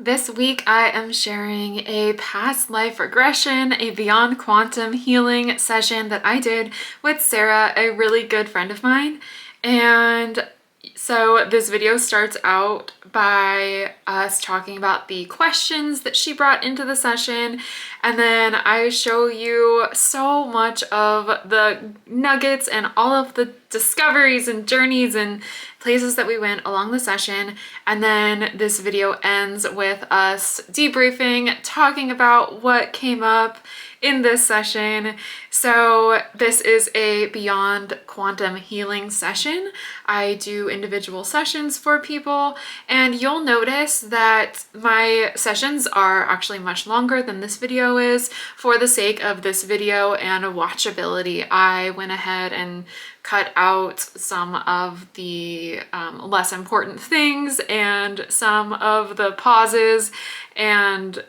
This week, I am sharing a past life regression, a beyond quantum healing session that I did with Sarah, a really good friend of mine. And so this video starts out by us talking about the questions that she brought into the session, and then I show you so much of the nuggets and all of the discoveries and journeys and places that we went along the session. And then this video ends with us debriefing, talking about what came up in this session. So this is a beyond quantum healing session. I do individual sessions for people, and you'll notice that my sessions are actually much longer than this video is. For the sake of this video and watchability, I went ahead and cut out some of the less important things and some of the pauses and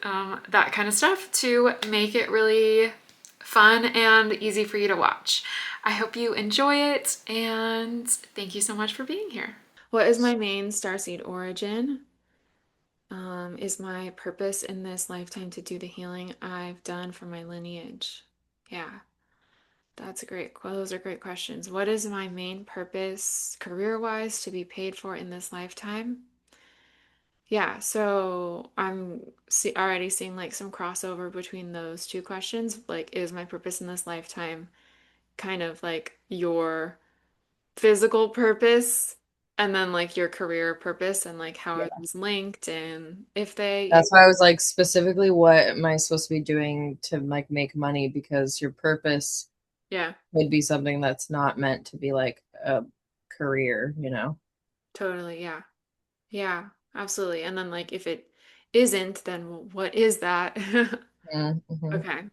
that kind of stuff to make it really fun and easy for you to watch. I hope you enjoy it, and thank you so much for being here. What is my main starseed origin? Is my purpose in this lifetime to do the healing I've done for my lineage? Yeah. Those are great questions. What is my main purpose career-wise to be paid for in this lifetime? Yeah, so already seeing like some crossover between those two questions. Like, is my purpose in this lifetime kind of like your physical purpose and then like your career purpose, and like how Yeah. are those linked, and if they, That's why I was like, specifically, what am I supposed to be doing to like make money? Because your purpose yeah, would be something that's not meant to be like a career, you know? totally, yeah. Yeah, absolutely. And then like if it isn't, then what is that? Mm-hmm. Okay.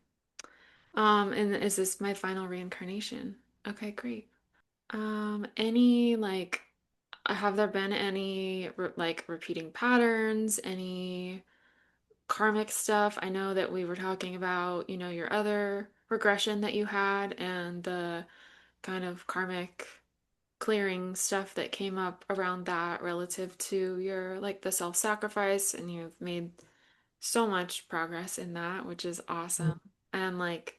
And is this my final reincarnation? Okay, great. Any like have there been any like repeating patterns, any karmic stuff? I know that we were talking about, your other regression that you had and the kind of karmic clearing stuff that came up around that relative to your like the self-sacrifice, and you've made so much progress in that, which is awesome. And like,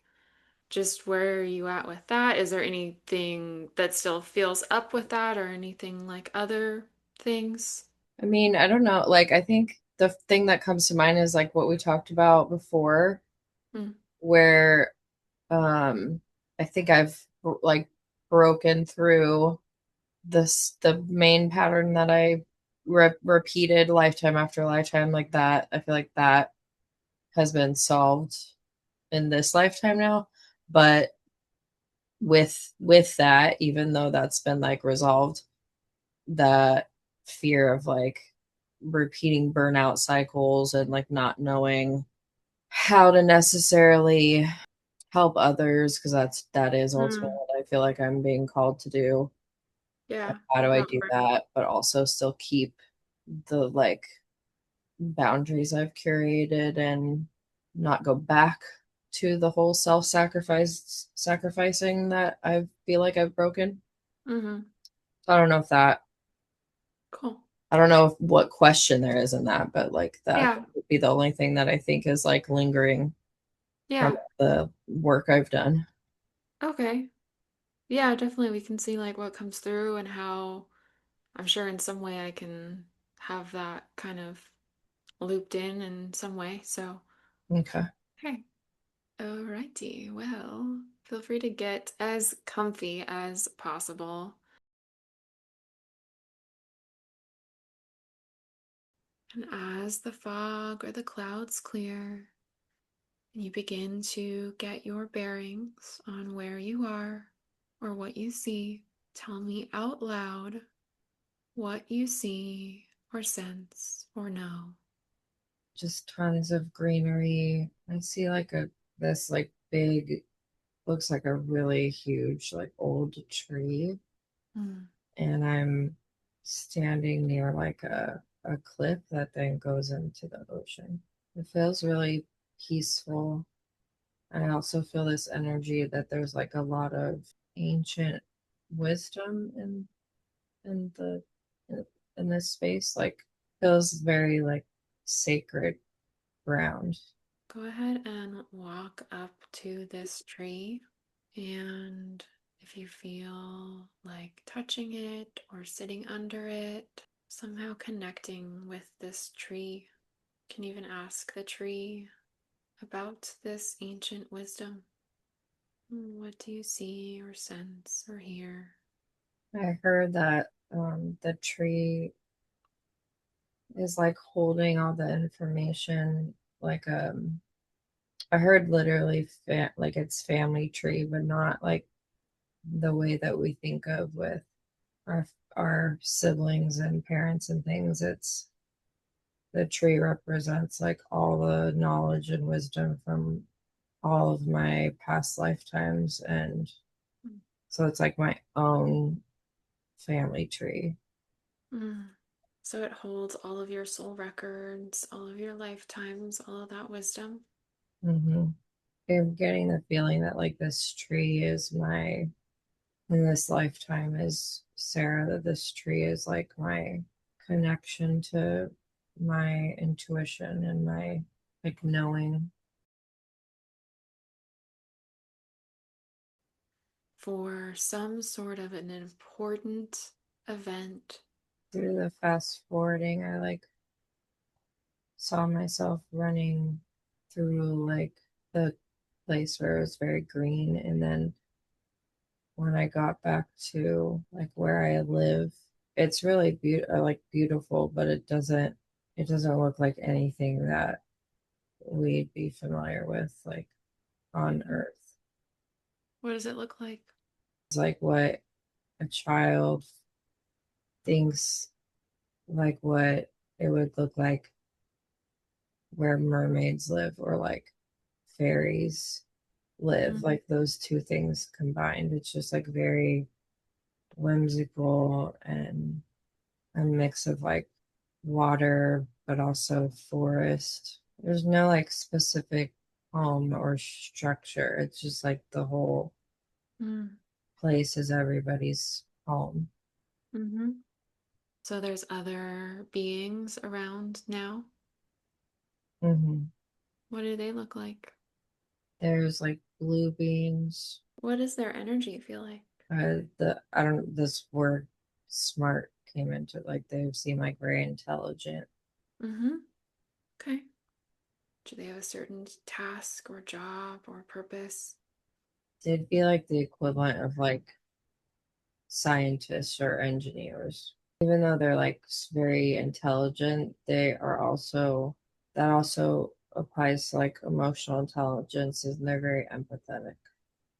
just where are you at with that? Is there anything that still feels up with that, or anything like other things? I mean, I don't know. Like, I think the thing that comes to mind is like what we talked about before, Mm, where um I think I've like broken through the main pattern that I repeated lifetime after lifetime like that. I feel like that has been solved in this lifetime now. But with that, even though that's been like resolved, that fear of like repeating burnout cycles and like not knowing how to necessarily help others, because that is ultimately mm, what I feel like I'm being called to do. yeah. How do I Not do burnout. that, but also still keep the like boundaries I've curated and not go back to the whole sacrificing that I feel like I've broken. Mm-hmm. So I don't know if that Cool. I don't know if, what question there is in that, but like that Yeah. would be the only thing that I think is like lingering from Yeah. the work I've done. Okay. Yeah, definitely we can see like what comes through and how I'm sure in some way I can have that kind of looped in some way. So, Okay. okay. Alrighty. Well, feel free to get as comfy as possible. And as the fog or the clouds clear, and you begin to get your bearings on where you are or what you see, tell me out loud what you see or sense or know. Just tons of greenery. I see like a this like big, looks like a really huge like old tree, Mm, and I'm standing near like a cliff that then goes into the ocean. It feels really peaceful. And I also feel this energy that there's like a lot of ancient wisdom in the in this space. Like feels very like sacred ground. Go ahead and walk up to this tree. And if you feel like touching it or sitting under it, somehow connecting with this tree, you can even ask the tree about this ancient wisdom. What do you see or sense or hear? I heard that the tree is like holding all the information, like I heard literally like it's family tree, but not like the way that we think of with our our siblings and parents and things. It's the tree represents like all the knowledge and wisdom from all of my past lifetimes, and so it's like my own family tree. Mm. So it holds all of your soul records, all of your lifetimes, all of that wisdom. Hmm. I'm getting the feeling that like this tree is my in this lifetime is Sarah, that this tree is like my connection to my intuition and my like knowing. For some sort of an important event. Through the fast forwarding, I like saw myself running through like the place where it was very green, and then when I got back to like where I live, it's really like beautiful, but it doesn't look like anything that we'd be familiar with like on Mhm. Earth. What does it look like? It's like what a child thinks, like what it would look like where mermaids live or like fairies live, Mhm. like those two things combined. It's just like very whimsical and a mix of like water, but also forest. There's no like specific home or structure. It's just like the whole Mm. place is everybody's home. Mm-hmm. So there's other beings around now. Hmm. What do they look like? There's like blue beans. What does their energy feel like? The I don't this word smart came into like they seem like very intelligent. Mm-hmm. Okay. Do they have a certain task or job or purpose? They'd be like the equivalent of like scientists or engineers. Even though they're like very intelligent, they are also that also applies to like emotional intelligence, and they're very empathetic.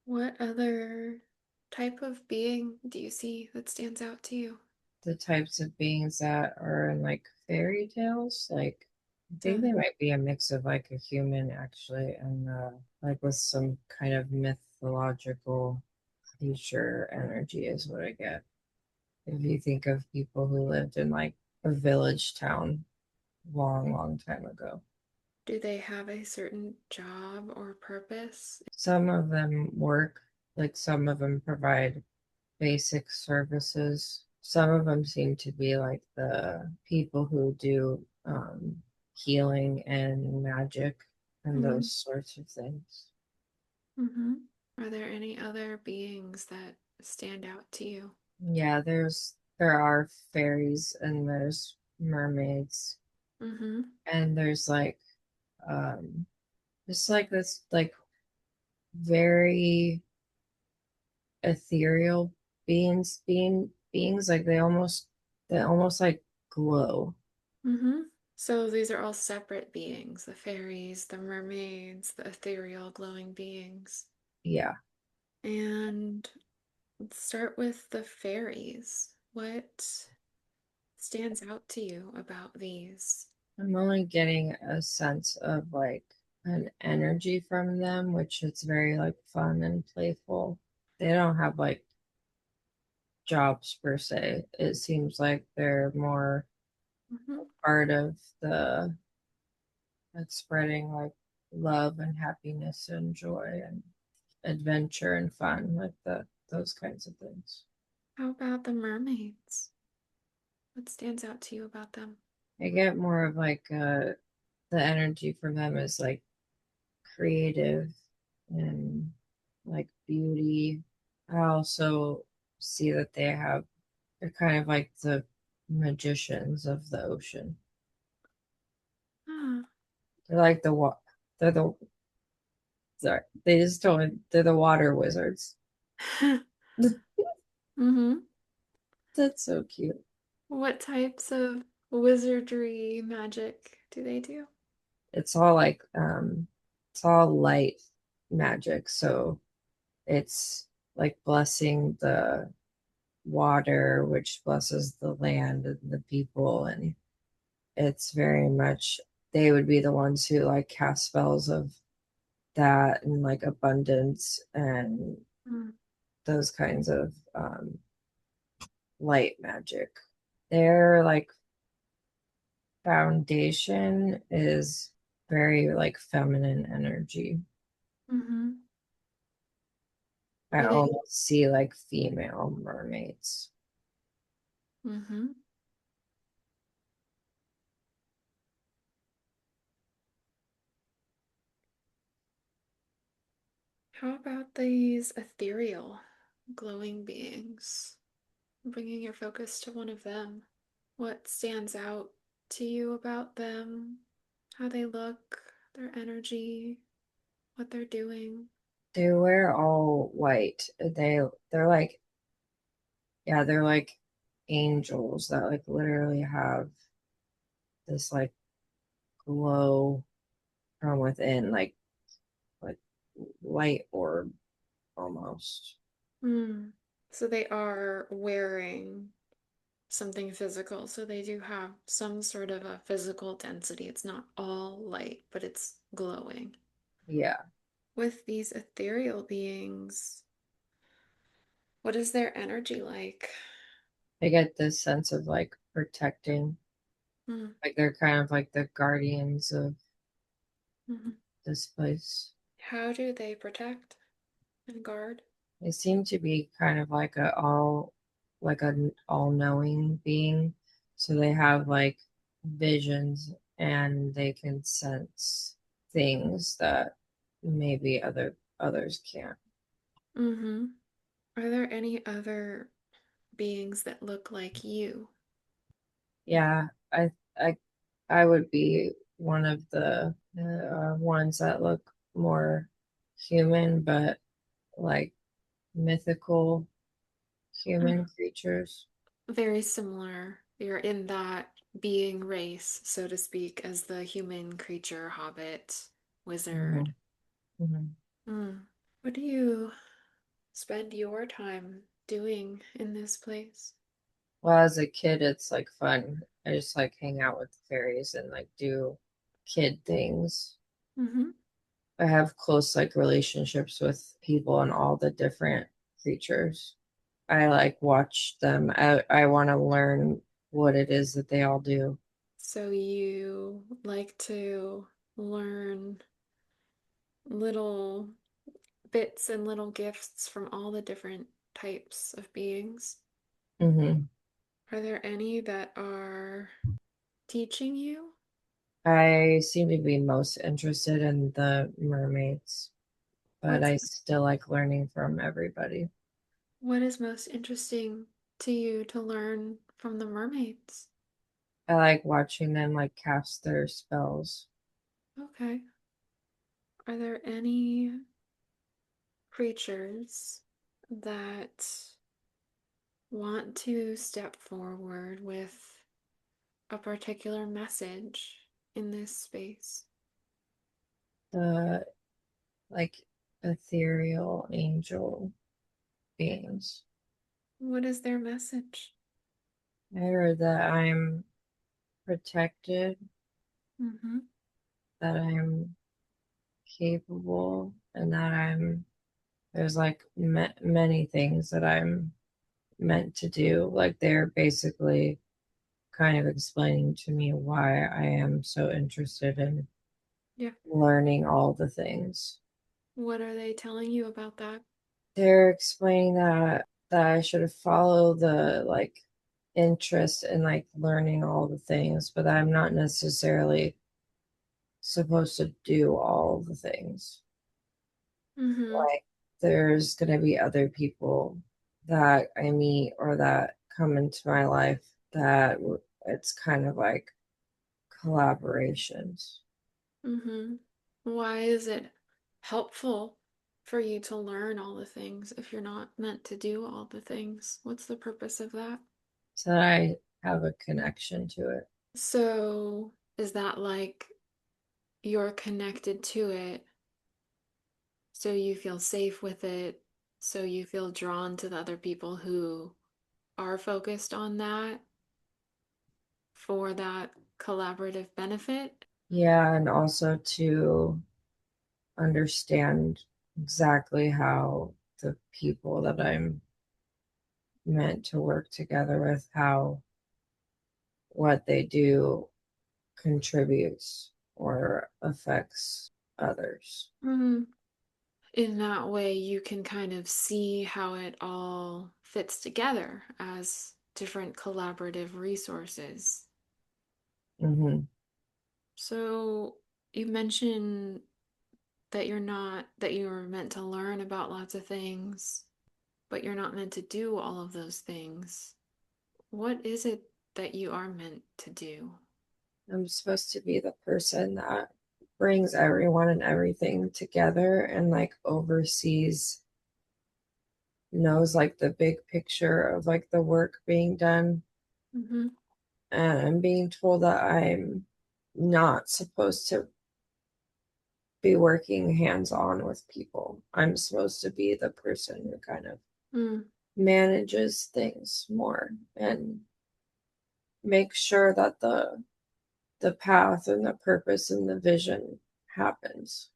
What other type of being do you see that stands out to you? The types of beings that are in like fairy tales, like I think The they might be a mix of like a human actually, and like with some kind of mythological creature energy is what I get. If you think of people who lived in like a village town long, long time ago. Do they have a certain job or purpose? Some of them work, like some of them provide basic services. Some of them seem to be like the people who do healing and magic and Mm-hmm. those sorts of things. Mm-hmm. Are there any other beings that stand out to you? Yeah, there are fairies and there's mermaids Mm-hmm. and there's like um just like this like very ethereal beings like they almost like glow. Mm-hmm. So these are all separate beings, the fairies, the mermaids, the ethereal glowing beings. Yeah, And let's start with the fairies. What stands out to you about these? I'm only getting a sense of like an energy from them, which it's very like fun and playful. They don't have like jobs per se. It seems like they're more Mm-hmm. part of the like spreading like love and happiness and joy and adventure and fun, like the those kinds of things. How about the mermaids? What stands out to you about them? I get more of like the energy from them is like creative and like beauty. I also see that they're kind of like the magicians of the ocean. Ah. They're like they're the sorry, they just don't they're the water wizards. Mm-hmm. That's so cute. What types of wizardry magic do they do? It's all like it's all light magic. So it's like blessing the water, which blesses the land and the people, and it's very much they would be the ones who like cast spells of that and like abundance and Mm. those kinds of light magic. Their like foundation is very like feminine energy. Mm-hmm. I Do they? almost see like female mermaids. Mm-hmm. How about these ethereal, glowing beings? Bringing your focus to one of them. What stands out to you about them? How they look, their energy, what they're doing? They wear all white. They're like yeah, they're like angels that like literally have this like glow from within, like light orb almost. Hmm. So they are wearing something physical. So they do have some sort of a physical density. It's not all light, but it's glowing. Yeah. With these ethereal beings, what is their energy like? I get this sense of like protecting. Hmm. Like they're kind of like the guardians of Mhm. this place. How do they protect and guard? They seem to be kind of like an all-knowing being. So they have like visions and they can sense things that maybe others can't. Mm-hmm. Are there any other beings that look like you? Yeah, I I would be one of the ones that look more human, but like mythical human creatures. Very similar. You're in that being race, so to speak, as the human creature, hobbit, wizard. Mhm, mhm. Mm. What do you spend your time doing in this place? Well, as a kid, it's like fun. I just like hang out with the fairies and like do kid things. Mm-hmm. I have close like relationships with people and all the different creatures. I like watch them. I want to learn what it is that they all do. So you like to learn little bits and little gifts from all the different types of beings. Hmm. Are there any that are teaching you? I seem to be most interested in the mermaids, but What's I still like learning from everybody. what is most interesting to you to learn from the mermaids? I like watching them like cast their spells. Okay. Are there any creatures that want to step forward with a particular message in this space? The like ethereal angel beings. What is their message? I heard that I'm protected, Mm-hmm. that I'm capable, and that there's like many things that I'm meant to do. Like they're basically kind of explaining to me why I am so interested in Yeah. learning all the things. What are they telling you about that? They're explaining that I should follow the like interest in like learning all the things, but I'm not necessarily supposed to do all the things. Mm-hmm. Like there's going to be other people that I meet or that come into my life that it's kind of like collaborations. Mm-hmm. Why is it helpful for you to learn all the things if you're not meant to do all the things? What's the purpose of that? So that I have a connection to it. So, is that like you're connected to it, so you feel safe with it, so you feel drawn to the other people who are focused on that for that collaborative benefit? Yeah, and also to understand exactly how the people that I'm meant to work together with, how what they do contributes or affects others. Mhm. In that way, you can kind of see how it all fits together as different collaborative resources. Hmm. So, you mentioned that you're meant to learn about lots of things, but you're not meant to do all of those things. What is it that you are meant to do? I'm supposed to be the person that brings everyone and everything together and like oversees, knows like the big picture of like the work being done. Mm-hmm. And I'm being told that I'm not supposed to be working hands on with people. I'm supposed to be the person who kind of Mm. manages things more and makes sure that the path and the purpose and the vision happens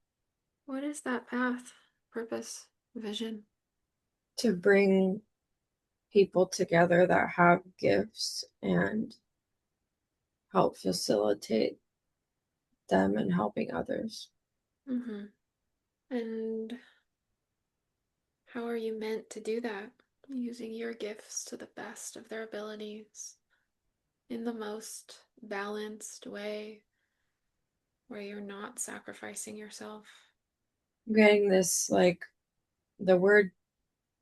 What is that path, purpose, vision? to bring people together that have gifts and help facilitate them and helping others. Mm-hmm. And how are you meant to do that? Using your gifts to the best of their abilities in the most balanced way where you're not sacrificing yourself. I'm getting this like the word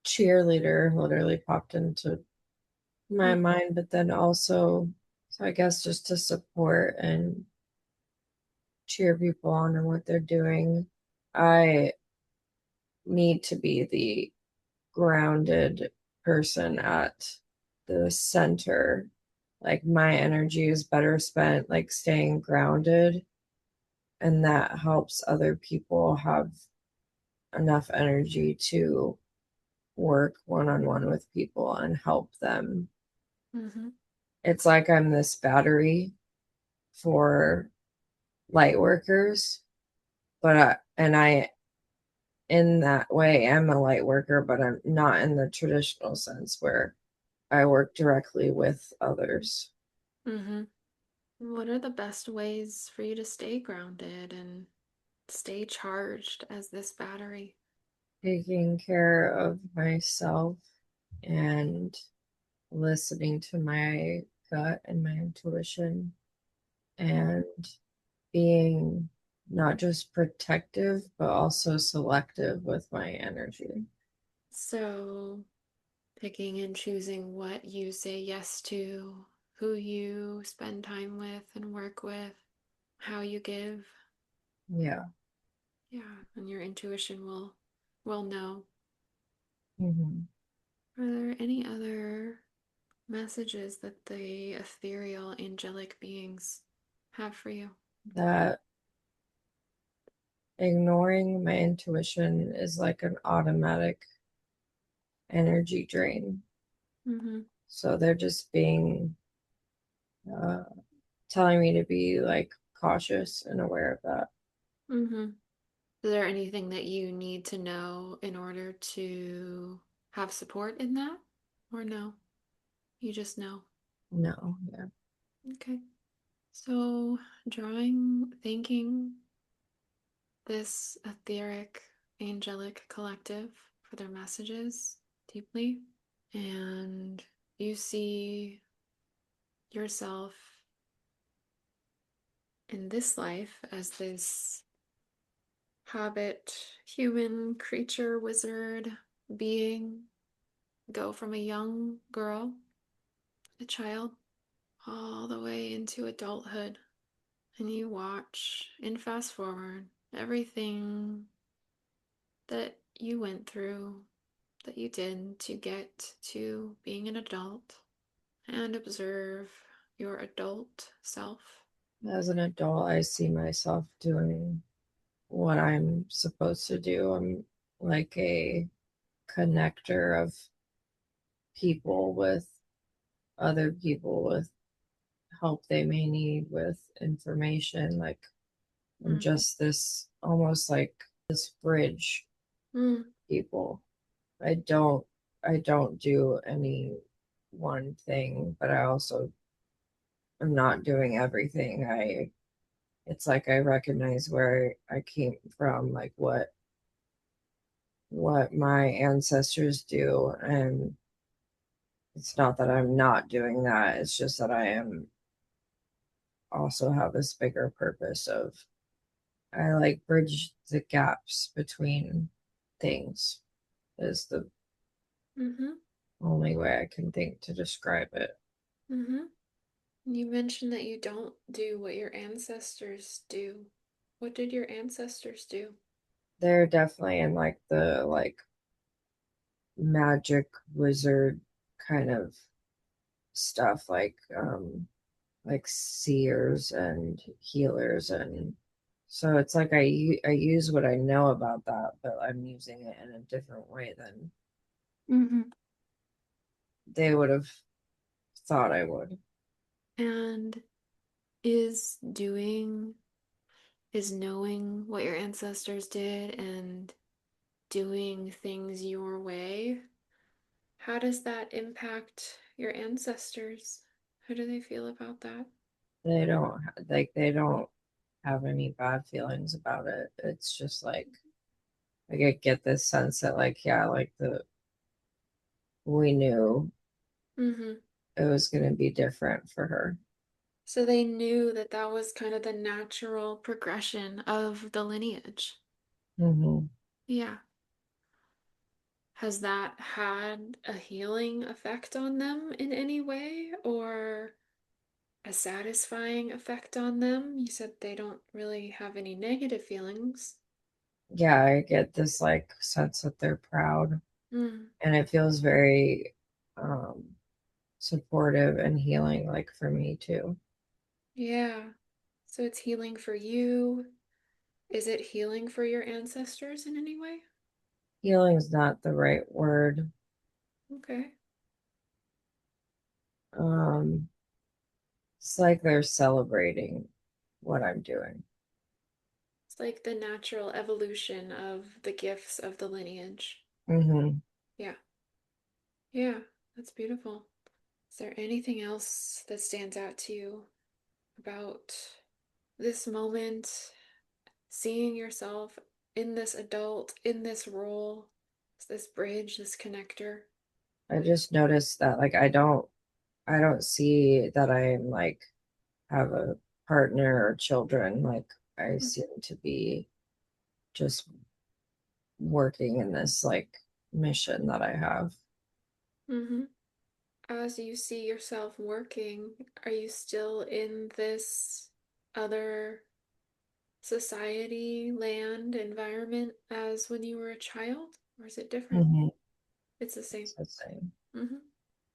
cheerleader literally popped into my Mm. mind, but then also, so I guess just to support and cheer people on and what they're doing. I need to be the grounded person at the center. Like my energy is better spent like staying grounded, and that helps other people have enough energy to work one on one with people and help them. Mm-hmm. It's like I'm this battery for light workers, but and I in that way am a light worker, but I'm not in the traditional sense where I work directly with others. Mm-hmm. What are the best ways for you to stay grounded and stay charged as this battery? Taking care of myself and listening to my gut and my intuition and being not just protective, but also selective with my energy. So, picking and choosing what you say yes to, who you spend time with and work with, how you give. Yeah. Yeah, and your intuition will know. Hmm. Are there any other messages that the ethereal angelic beings have for you? That ignoring my intuition is like an automatic energy drain. Mm-hmm. So they're just being uh, telling me to be like cautious and aware of that. Mm-hmm. Is there anything that you need to know in order to have support in that? Or no? You just know. No, yeah. Okay. So, thanking this etheric, angelic collective for their messages deeply. And you see yourself in this life as this hobbit, human creature, wizard, being, go from a young girl, a child, all the way into adulthood. And you watch and fast forward everything that you went through, that you did to get to being an adult, and observe your adult self. As an adult, I see myself doing what I'm supposed to do. I'm like a connector of people with other people with help they may need with information. Like I'm Mm. just this almost like this bridge Mm. people. I don't do any one thing, but I also am not doing everything. I It's like I recognize where I came from, like what my ancestors do, and it's not that I'm not doing that. It's just that I am also have this bigger purpose of I like bridge the gaps between things is the Mm-hmm. only way I can think to describe it. Mm-hmm. You mentioned that you don't do what your ancestors do. What did your ancestors do? They're definitely in like the magic wizard kind of stuff, like seers and healers, and so it's like I use what I know about that, but I'm using it in a different way than Mm-hmm. they would have thought I would. And is doing, is knowing what your ancestors did and doing things your way, how does that impact your ancestors? How do they feel about that? They don't have any bad feelings about it. It's just like I get this sense that like yeah, like the we knew Mm-hmm. it was going to be different for her. So they knew that that was kind of the natural progression of the lineage. Hmm. Yeah. Has that had a healing effect on them in any way or a satisfying effect on them? You said they don't really have any negative feelings. Yeah, I get this like sense that they're proud, Mm. and it feels very um supportive and healing, like for me too. Yeah. So it's healing for you. Is it healing for your ancestors in any way? Healing is not the right word. Okay. um it's like they're celebrating what I'm doing. It's like the natural evolution of the gifts of the lineage. Hmm. Yeah. Yeah. That's beautiful. Is there anything else that stands out to you about this moment, seeing yourself in this adult, in this role, this bridge, this connector? I just noticed that like I don't see that I'm like have a partner or children. Like I seem to be just working in this like mission that I have. Mm-hmm. As you see yourself working, are you still in this other society, land, environment as when you were a child? Or is it different? Hmm. It's the same. It's the same. Mm-hmm.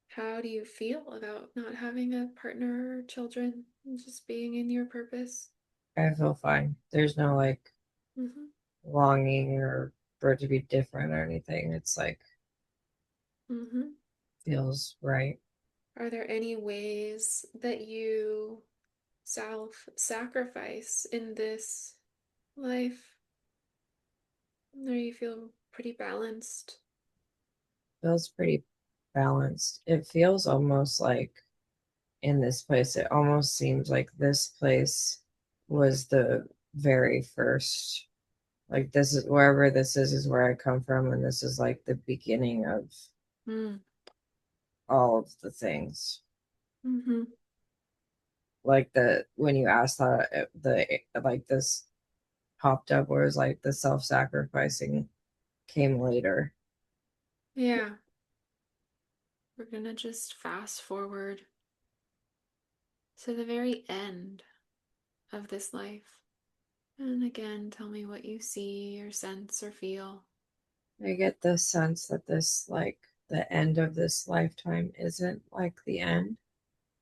How do you feel about not having a partner or children and just being in your purpose? I feel fine. There's no like Mm-hmm. longing or for it to be different or anything. It's like Mm-hmm. feels right. Are there any ways that you self-sacrifice in this life? Or you feel pretty balanced? Feels pretty balanced. It feels almost like in this place, it almost seems like this place was the very first. Like this is wherever this is where I come from, and this is like the beginning of Mm. all of the things. Mm-hmm. like the when you asked that the like this popped up where it was like the self-sacrificing came later. Yeah, we're gonna just fast forward to the very end of this life. And again, tell me what you see or sense or feel. I get the sense that this like the end of this lifetime isn't like the end.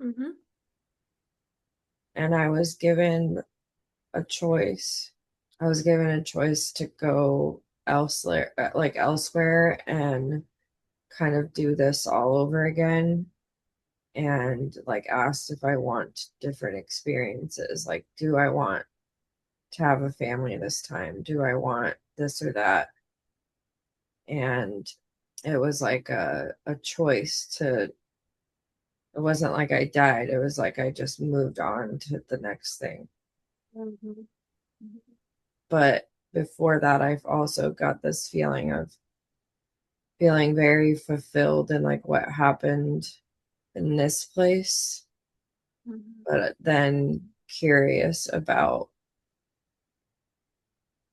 Mm-hmm. And I was given a choice. I was given a choice to go elsewhere, like elsewhere, and kind of do this all over again. And like asked if I want different experiences. Like, do I want to have a family this time? Do I want this or that? And it was like a choice to, it wasn't like I died. It was like I just moved on to the next thing. Mm-hmm. But before that, I've also got this feeling of feeling very fulfilled in like what happened in this place, Mm-hmm. but then curious about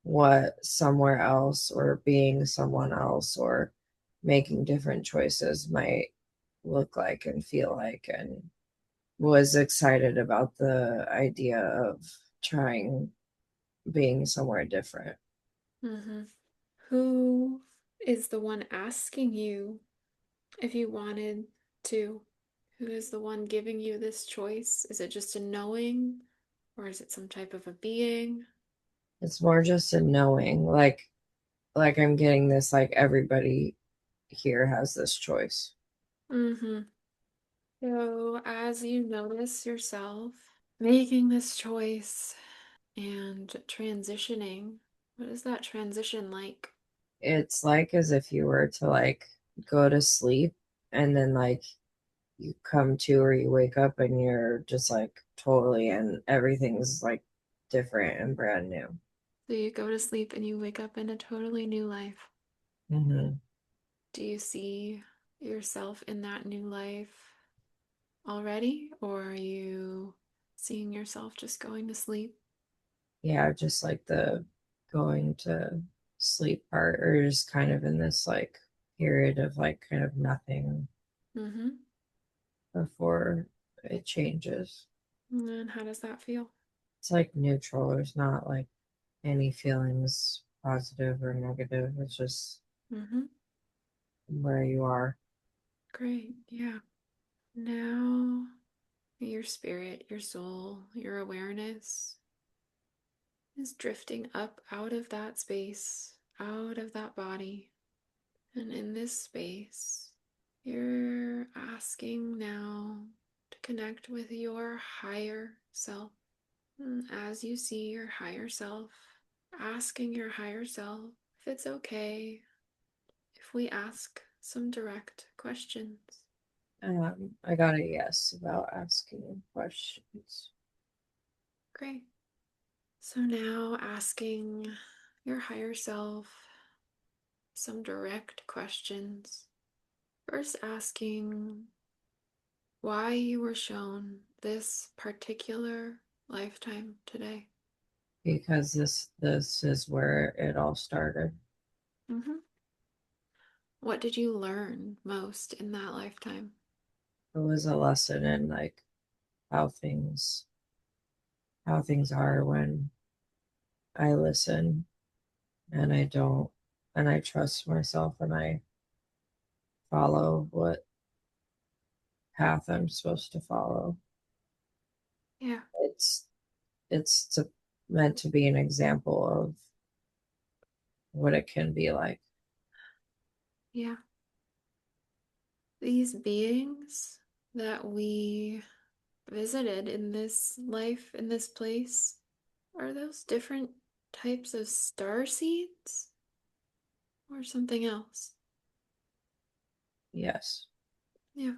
what somewhere else or being someone else or making different choices might look like and feel like, and was excited about the idea of trying being somewhere different. Mm-hmm. Who is the one asking you if you wanted to? Who is the one giving you this choice? Is it just a knowing, or is it some type of a being? It's more just a knowing, like I'm getting this like everybody here has this choice. Mm-hmm. So, as you notice yourself making this choice and transitioning, what is that transition like? It's like as if you were to like go to sleep and then like you come to or you wake up and you're just like totally and everything's like different and brand new. So, you go to sleep and you wake up in a totally new life. Hmm. Do you see yourself in that new life already, or are you seeing yourself just going to sleep? Yeah, just like the going to sleep part, or just kind of in this like period of like kind of nothing Mm-hmm. before it changes. And how does that feel? It's like neutral. There's not like any feelings, positive or negative. It's just Mm-hmm. where you are. Great. Yeah. Now, your spirit, your soul, your awareness is drifting up out of that space, out of that body. And in this space, you're asking now to connect with your higher self. And as you see your higher self, asking your higher self if it's okay if we ask some direct questions. I got a yes about asking questions. Great. So now asking your higher self some direct questions. First, asking why you were shown this particular lifetime today. Because this is where it all started. Mm-hmm. What did you learn most in that lifetime? It was a lesson in like how things are when I listen and I don't, and I trust myself and I follow what path I'm supposed to follow. Yeah, It's it's to, meant to be an example of what it can be like. yeah. These beings that we visited in this life, in this place, are those different types of star seeds or something else? Yes. Yeah.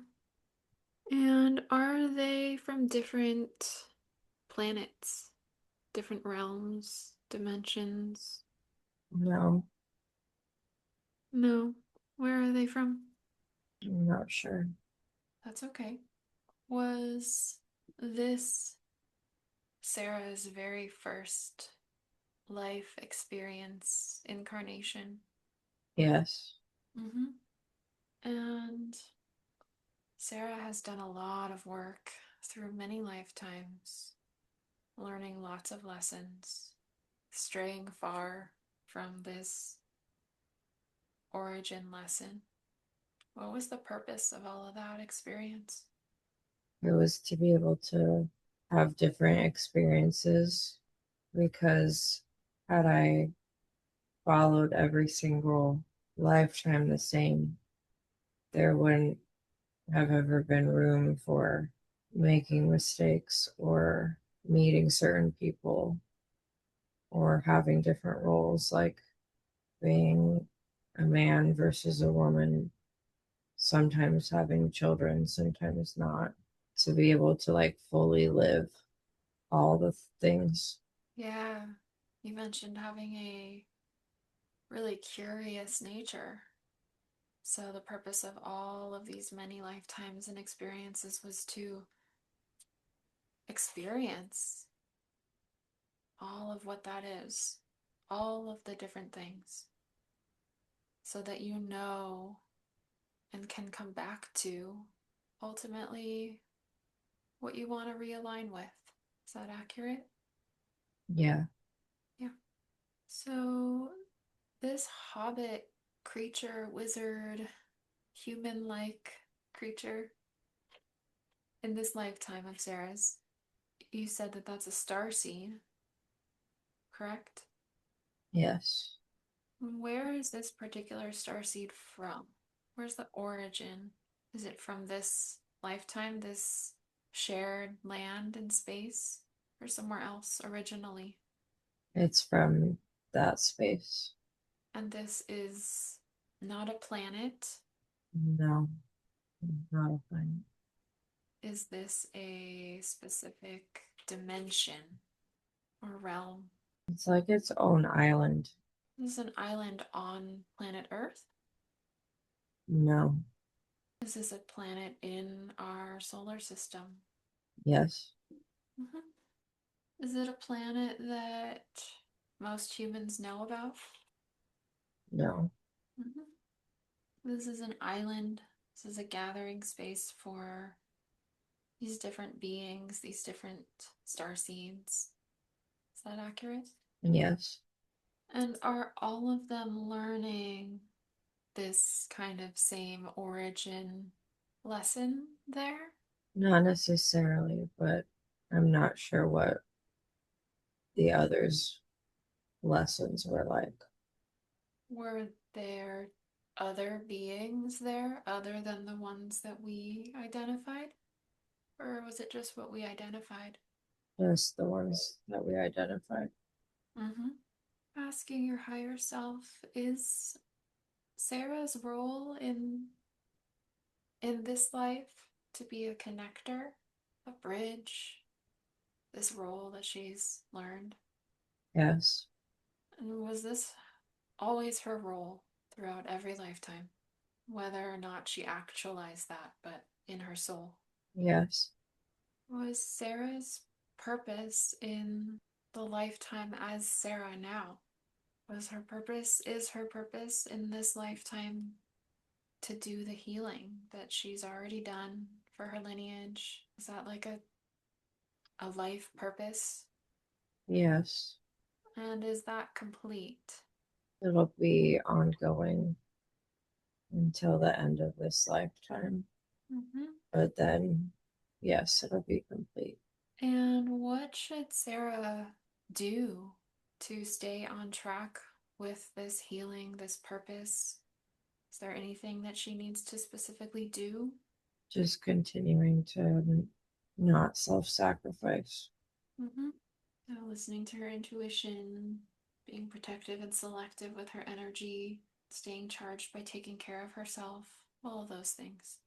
And are they from different planets, different realms, dimensions? No, No. Where are they from? I'm not sure. That's okay. Was this Sarah's very first life experience incarnation. Yes. Mm-hmm. And Sarah has done a lot of work through many lifetimes, learning lots of lessons, straying far from this origin lesson. What was the purpose of all of that experience? It was to be able to have different experiences because had I followed every single lifetime the same, there wouldn't have ever been room for making mistakes or meeting certain people or having different roles, like being a man versus a woman, sometimes having children, sometimes not, to be able to like fully live all the things. Yeah, you mentioned having a really curious nature. So, the purpose of all of these many lifetimes and experiences was to experience all of what that is, all of the different things, so that you know and can come back to ultimately what you want to realign with. Is that accurate? Yeah. Yeah. So, this hobbit creature, wizard, human like creature in this lifetime of Sarah's, you said that that's a star seed, correct? Yes. Where is this particular star seed from? Where's the origin? Is it from this lifetime, this shared land and space, or somewhere else originally? It's from that space. And this is not a planet. No, not a thing. Is this a specific dimension or realm? It's like its own island. This is an island on planet Earth. No. Is this a planet in our solar system? Yes. Mhm. Is it a planet that most humans know about? No. Mhm. This is an island. This is a gathering space for these different beings, these different star seeds. Is that accurate? Yes. And are all of them learning this kind of same origin lesson there? Not necessarily, but I'm not sure what the others' lessons were like. Were there other beings there other than the ones that we identified? Or was it just what we identified? Just the ones that we identified. Mm-hmm. Asking your higher self, is Sarah's role in this life to be a connector, a bridge, this role that she's learned? Yes. And was this always her role throughout every lifetime, whether or not she actualized that, but in her soul? Yes. Was Sarah's purpose in the lifetime as Sarah now? Is her purpose in this lifetime to do the healing that she's already done for her lineage? Is that like a life purpose? Yes. And is that complete? It'll be ongoing until the end of this lifetime. Mm-hmm. But then, yes, it'll be complete. And what should Sarah do to stay on track with this healing, this purpose? Is there anything that she needs to specifically do? Just continuing to not self sacrifice. Mm-hmm. So listening to her intuition, being protective and selective with her energy, staying charged by taking care of herself, all of those things.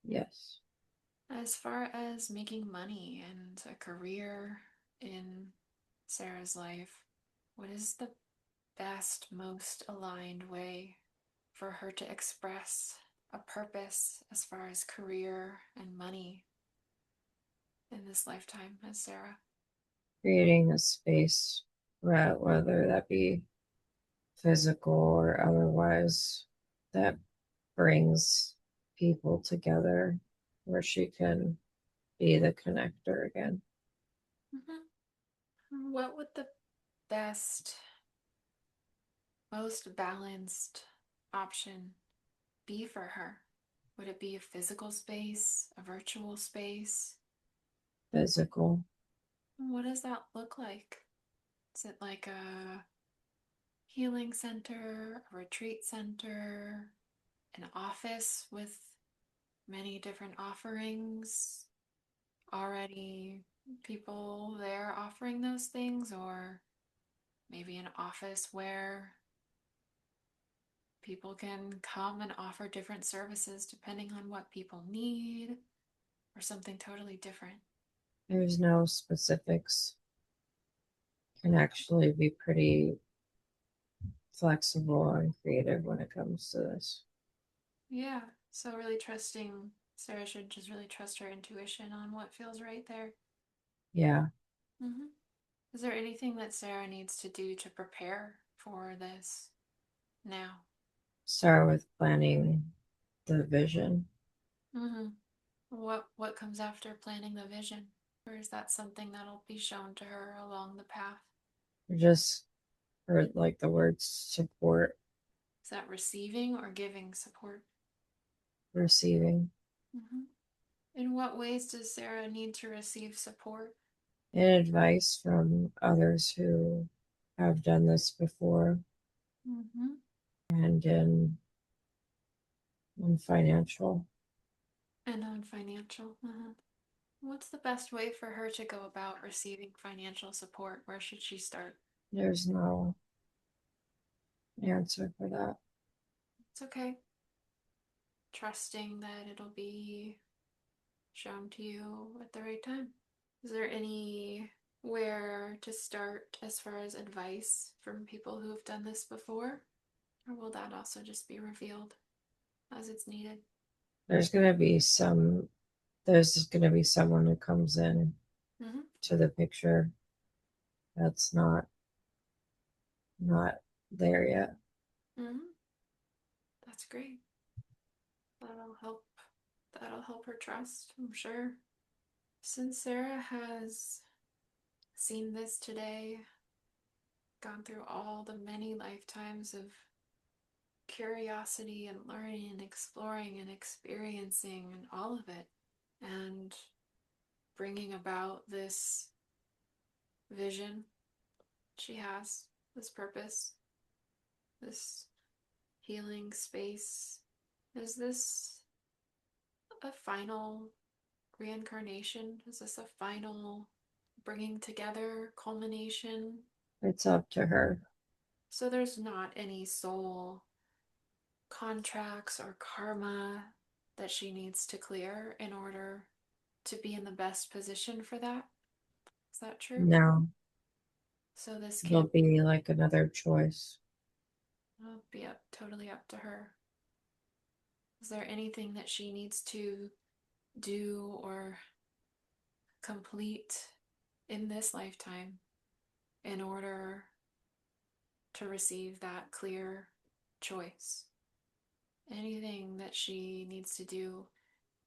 Yes. As far as making money and a career in Sarah's life, what is the best, most aligned way for her to express a purpose as far as career and money? in this lifetime as Sarah? Creating a space, whether that be physical or otherwise, that brings people together where she can be the connector again. What would the best, most balanced option be for her? Would it be a physical space, a virtual space? Physical. What does that look like? Is it like a healing center, a retreat center, an office with many different offerings? Already people there offering those things, or maybe an office where people can come and offer different services depending on what people need, or something totally different. There's no specifics. Can actually be pretty flexible and creative when it comes to this. Yeah, so really trusting, Sarah should just really trust her intuition on what feels right there. Yeah. Mm-hmm. Is there anything that Sarah needs to do to prepare for this now? Start with planning the vision. Mm-hmm. What comes after planning the vision? Or is that something that'll be shown to her along the path? Just heard like the words support, Is that receiving or giving support? receiving, Mm-hmm. In what ways does Sarah need to receive support? and advice from others who have done this before, Mm-hmm. and in financial. And on financial. Uh-huh. What's the best way for her to go about receiving financial support? Where should she start? There's no answer for that. It's okay. Trusting that it'll be shown to you at the right time. Is there any where to start as far as advice from people who have done this before? Or will that also just be revealed as it's needed? There's gonna be there's gonna be someone who comes in Mm-hmm. to the picture that's not there yet. Mm-hmm. That's great. That'll help. That'll help her trust, I'm sure. Since Sarah has seen this today, gone through all the many lifetimes of curiosity and learning and exploring and experiencing and all of it, and bringing about this vision she has, this purpose, this healing space. Is this a final reincarnation? Is this a final bringing together, culmination? It's up to her. So there's not any soul contracts or karma that she needs to clear in order to be in the best position for that. Is that true? Now So this it'll can be like another choice. be up totally up to her. Is there anything that she needs to do or complete in this lifetime in order to receive that clear choice? Anything that she needs to do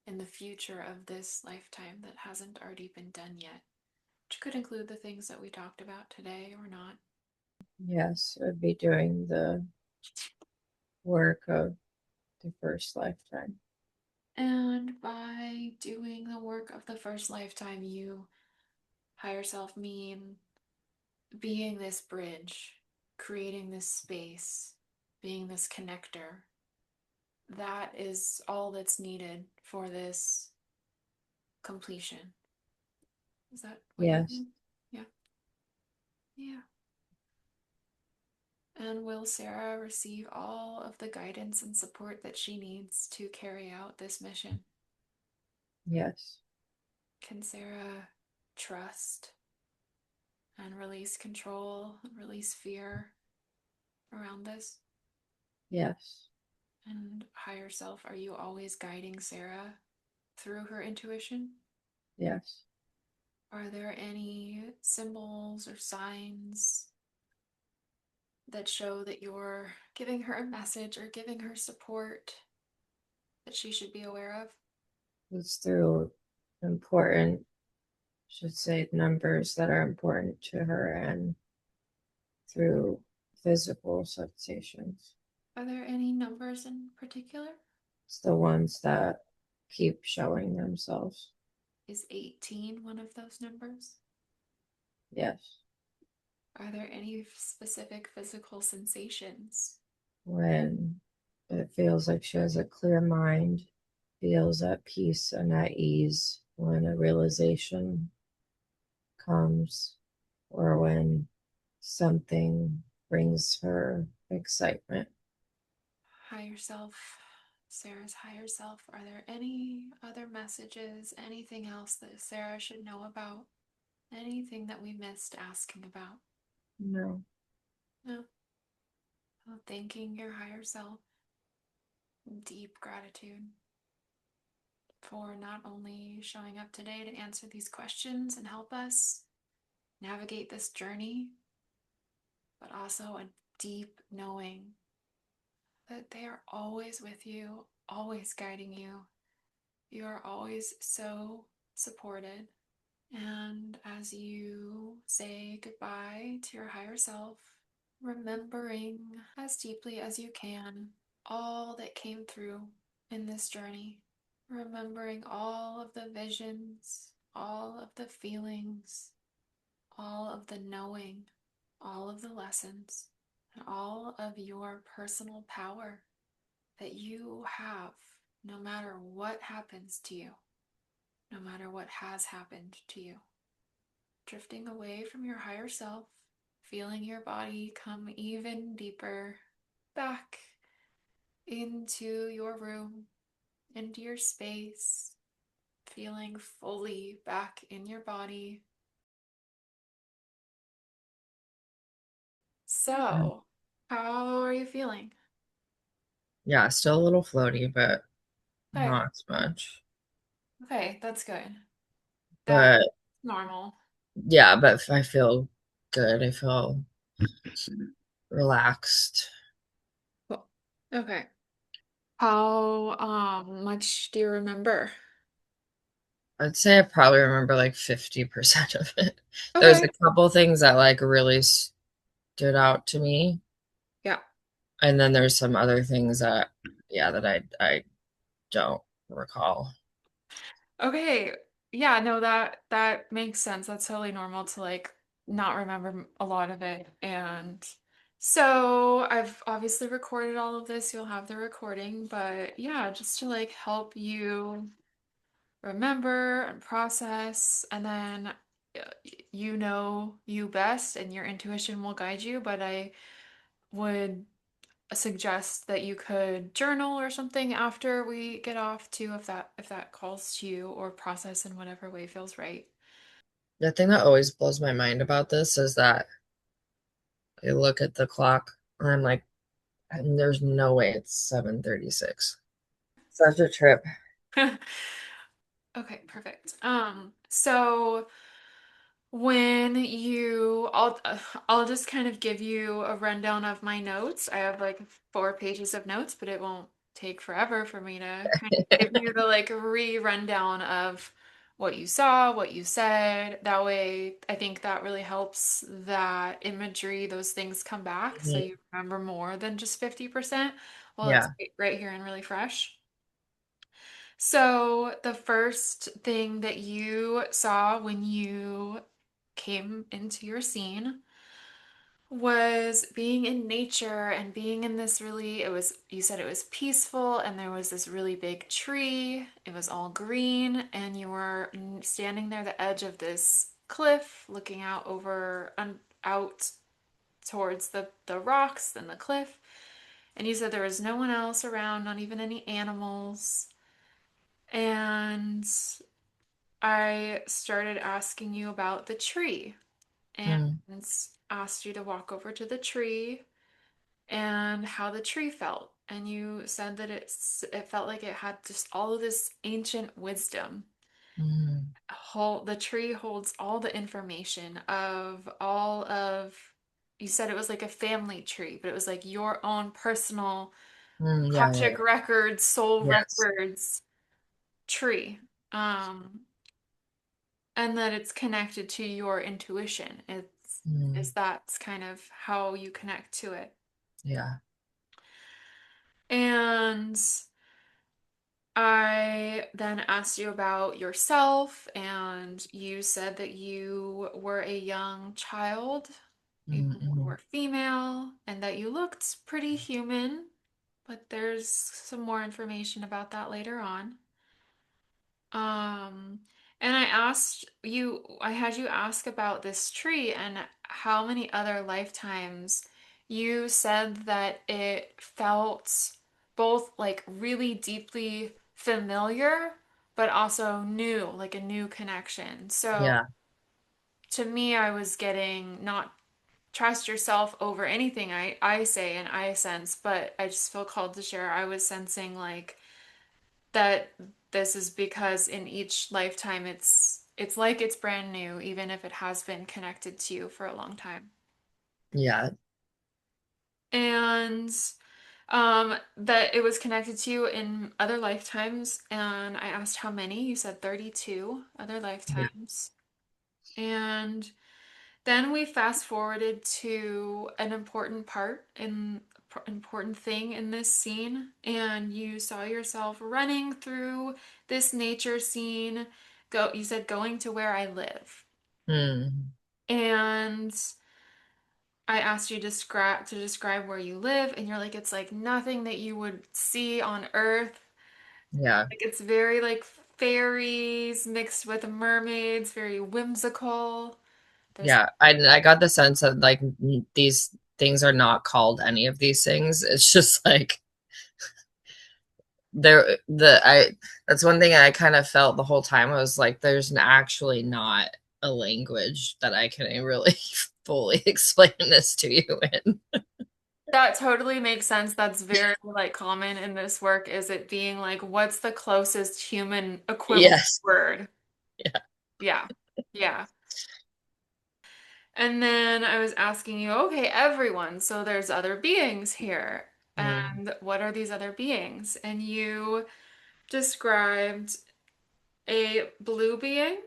in the future of this lifetime that hasn't already been done yet, which could include the things that we talked about today or not. Yes, it would be doing the work of the first lifetime. And by doing the work of the first lifetime, you higher self mean being this bridge, creating this space, being this connector. That is all that's needed for this completion. Is that what you Yes, think? Yeah. Yeah. And will Sarah receive all of the guidance and support that she needs to carry out this mission? yes, Can Sarah trust and release control, release fear around this? yes, And higher self, are you always guiding Sarah through her intuition? yes. Are there any symbols or signs that show that you're giving her a message or giving her support that she should be aware of? It's through important, should say, numbers that are important to her and through physical sensations. Are there any numbers in particular? It's the ones that keep showing themselves. Is 18 one of those numbers? Yes. Are there any specific physical sensations? When it feels like she has a clear mind, feels at peace and at ease, when a realization comes, or when something brings her excitement. Higher self, Sarah's higher self. Are there any other messages, anything else that Sarah should know about? Anything that we missed asking about? No. No. Well, thanking your higher self. Deep gratitude for not only showing up today to answer these questions and help us navigate this journey, but also a deep knowing that they are always with you, always guiding you. You are always so supported. And as you say goodbye to your higher self, remembering as deeply as you can all that came through in this journey, remembering all of the visions, all of the feelings, all of the knowing, all of the lessons, and all of your personal power that you have no matter what happens to you, no matter what has happened to you. Drifting away from your higher self, feeling your body come even deeper back into your room, into your space, feeling fully back in your body. So, how are you feeling? Yeah, still a little floaty, but Okay, not as much. okay, that's good. That's But normal. yeah, but I feel good. I feel relaxed. Cool. Okay. How much do you remember? I'd say I probably remember like 50% of it. There's a Okay. couple things that like really stood out to me. Yeah. And then there's some other things that, yeah, that I don't recall. Okay. Yeah, no, that makes sense. That's totally normal to like not remember a lot of it. And so I've obviously recorded all of this. You'll have the recording, but yeah, just to like help you remember and process, and then you know you best and your intuition will guide you, but I would suggest that you could journal or something after we get off too, if that calls to you, or process in whatever way feels right. The thing that always blows my mind about this is that I look at the clock and I'm like, and there's no way it's 7:36. Such a trip. Okay, perfect. So when you, I'll just kind of give you a rundown of my notes. I have like 4 pages of notes, but it won't take forever for me to kind of give you the like rundown of what you saw, what you said. That way, I think that really helps that imagery, those things come back so Mhm. you remember more than just 50% while it's Yeah. right here and really fresh. So, the first thing that you saw when you came into your scene was being in nature and being in this really, it was, you said it was peaceful, and there was this really big tree. It was all green, and you were standing there at the edge of this cliff, looking out out towards the rocks and the cliff. And you said there was no one else around, not even any animals. And I started asking you about the tree and Mm, asked you to walk over to the tree and how the tree felt. And you said that it felt like it had just all of this ancient wisdom, mm, the tree holds all the information of all of, you said it was like a family tree, but it was like your own personal Yeah, yeah, Akashic yeah. records, soul Yes. records tree. Um, and that it's connected to your intuition. It's is Mm, that's kind of how you connect to it. yeah. And I then asked you about yourself, and you said that you were a young child, you Mm-hmm. were female, and that you looked pretty human, but there's some more information about that later on. Um, and I had you ask about this tree and how many other lifetimes you said that it felt both like really deeply familiar, but also new, like a new connection. So Yeah. to me, I was getting not trust yourself over anything I say and I sense, but I just feel called to share. I was sensing like that this is because in each lifetime it's like it's brand new, even if it has been connected to you for a long time. Yeah. And that it was connected to you in other lifetimes, and I asked how many. You said 32 other Yeah. lifetimes. And then we fast forwarded to an important thing in this scene, and you saw yourself running through this nature scene. You said going to where I live. Mm, And I asked you to describe where you live, and you're like, it's like nothing that you would see on Earth. yeah. Like it's very like fairies mixed with mermaids, very whimsical. There's Yeah. I got the sense that like these things are not called any of these things. It's just like I that's one thing I kind of felt the whole time. I was like, actually not a language that I can really fully explain this to you in. That totally makes sense. That's very like common in this work, is it being like, what's the closest human equivalent Yes. word? Yeah. Yeah. Yeah. And then I was asking you, okay, everyone, so there's other beings here. Mm, And what are these other beings? And you described a blue being.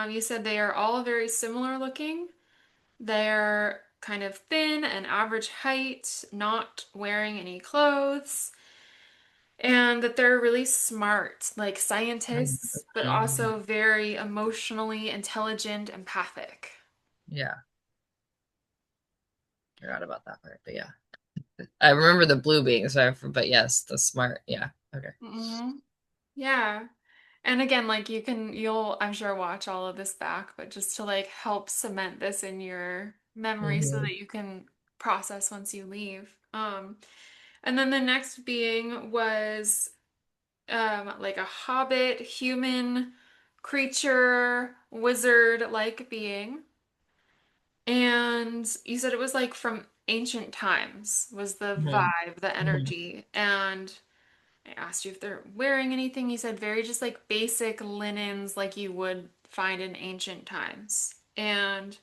You said they are all very similar looking. They're kind of thin and average height, not wearing any clothes. And that they're really smart, like mm, scientists, but mm. also very emotionally intelligent, empathic. Yeah. Forgot about that part, but yeah. I remember the blue being, but yes, the smart. Yeah. Okay. Hmm. Yeah. And again, like you'll, I'm sure, watch all of this back, but just to like help cement this in your memory so Hmm. that you can process once you leave. And then the next being was like a hobbit, human creature, wizard-like being. And you said it was like from ancient times, was the Hmm. vibe, the Hmm. energy. And I asked you if they're wearing anything. You said very just like basic linens like you would find in ancient times. And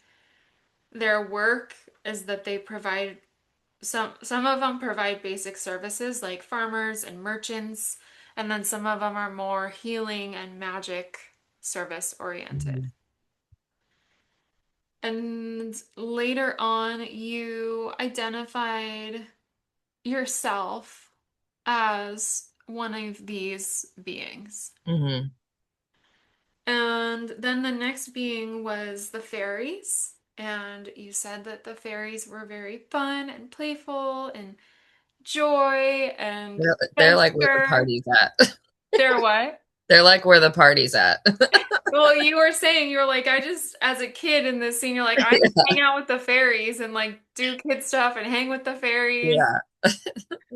their work is that they provide some of them provide basic services like farmers and merchants, and then some of them are more healing and magic service oriented. Hmm. And later on, you identified yourself as one of these beings. Hmm. And then the next being was the fairies. And you said that the fairies were very fun and playful and joy and They're like where the adventure. party's at. They're what? They're like where the party's at. Well, you were saying, you were like, I just, as a kid in this scene, you're like, I just hang out with the fairies and like do kid stuff and hang with the fairies. Yeah.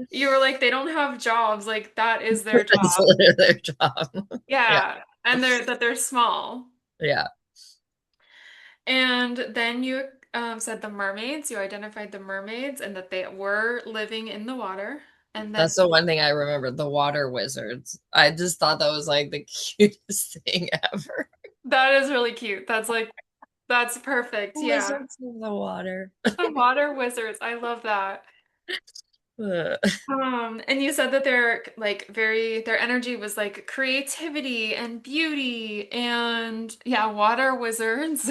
You were like, they don't have jobs. Like, that is their That's job. literally their job. Yeah. Yeah. And they're small. Yeah. And then you said the mermaids, you identified the mermaids and that they were living in the water. And then That's the one thing I remember, the water wizards. I just thought that was like the cutest thing ever. That is really cute. That's perfect. Yeah. Wizards of the water. The water wizards. I love that. Ugh. And you said that their energy was like creativity and beauty and yeah, water wizards.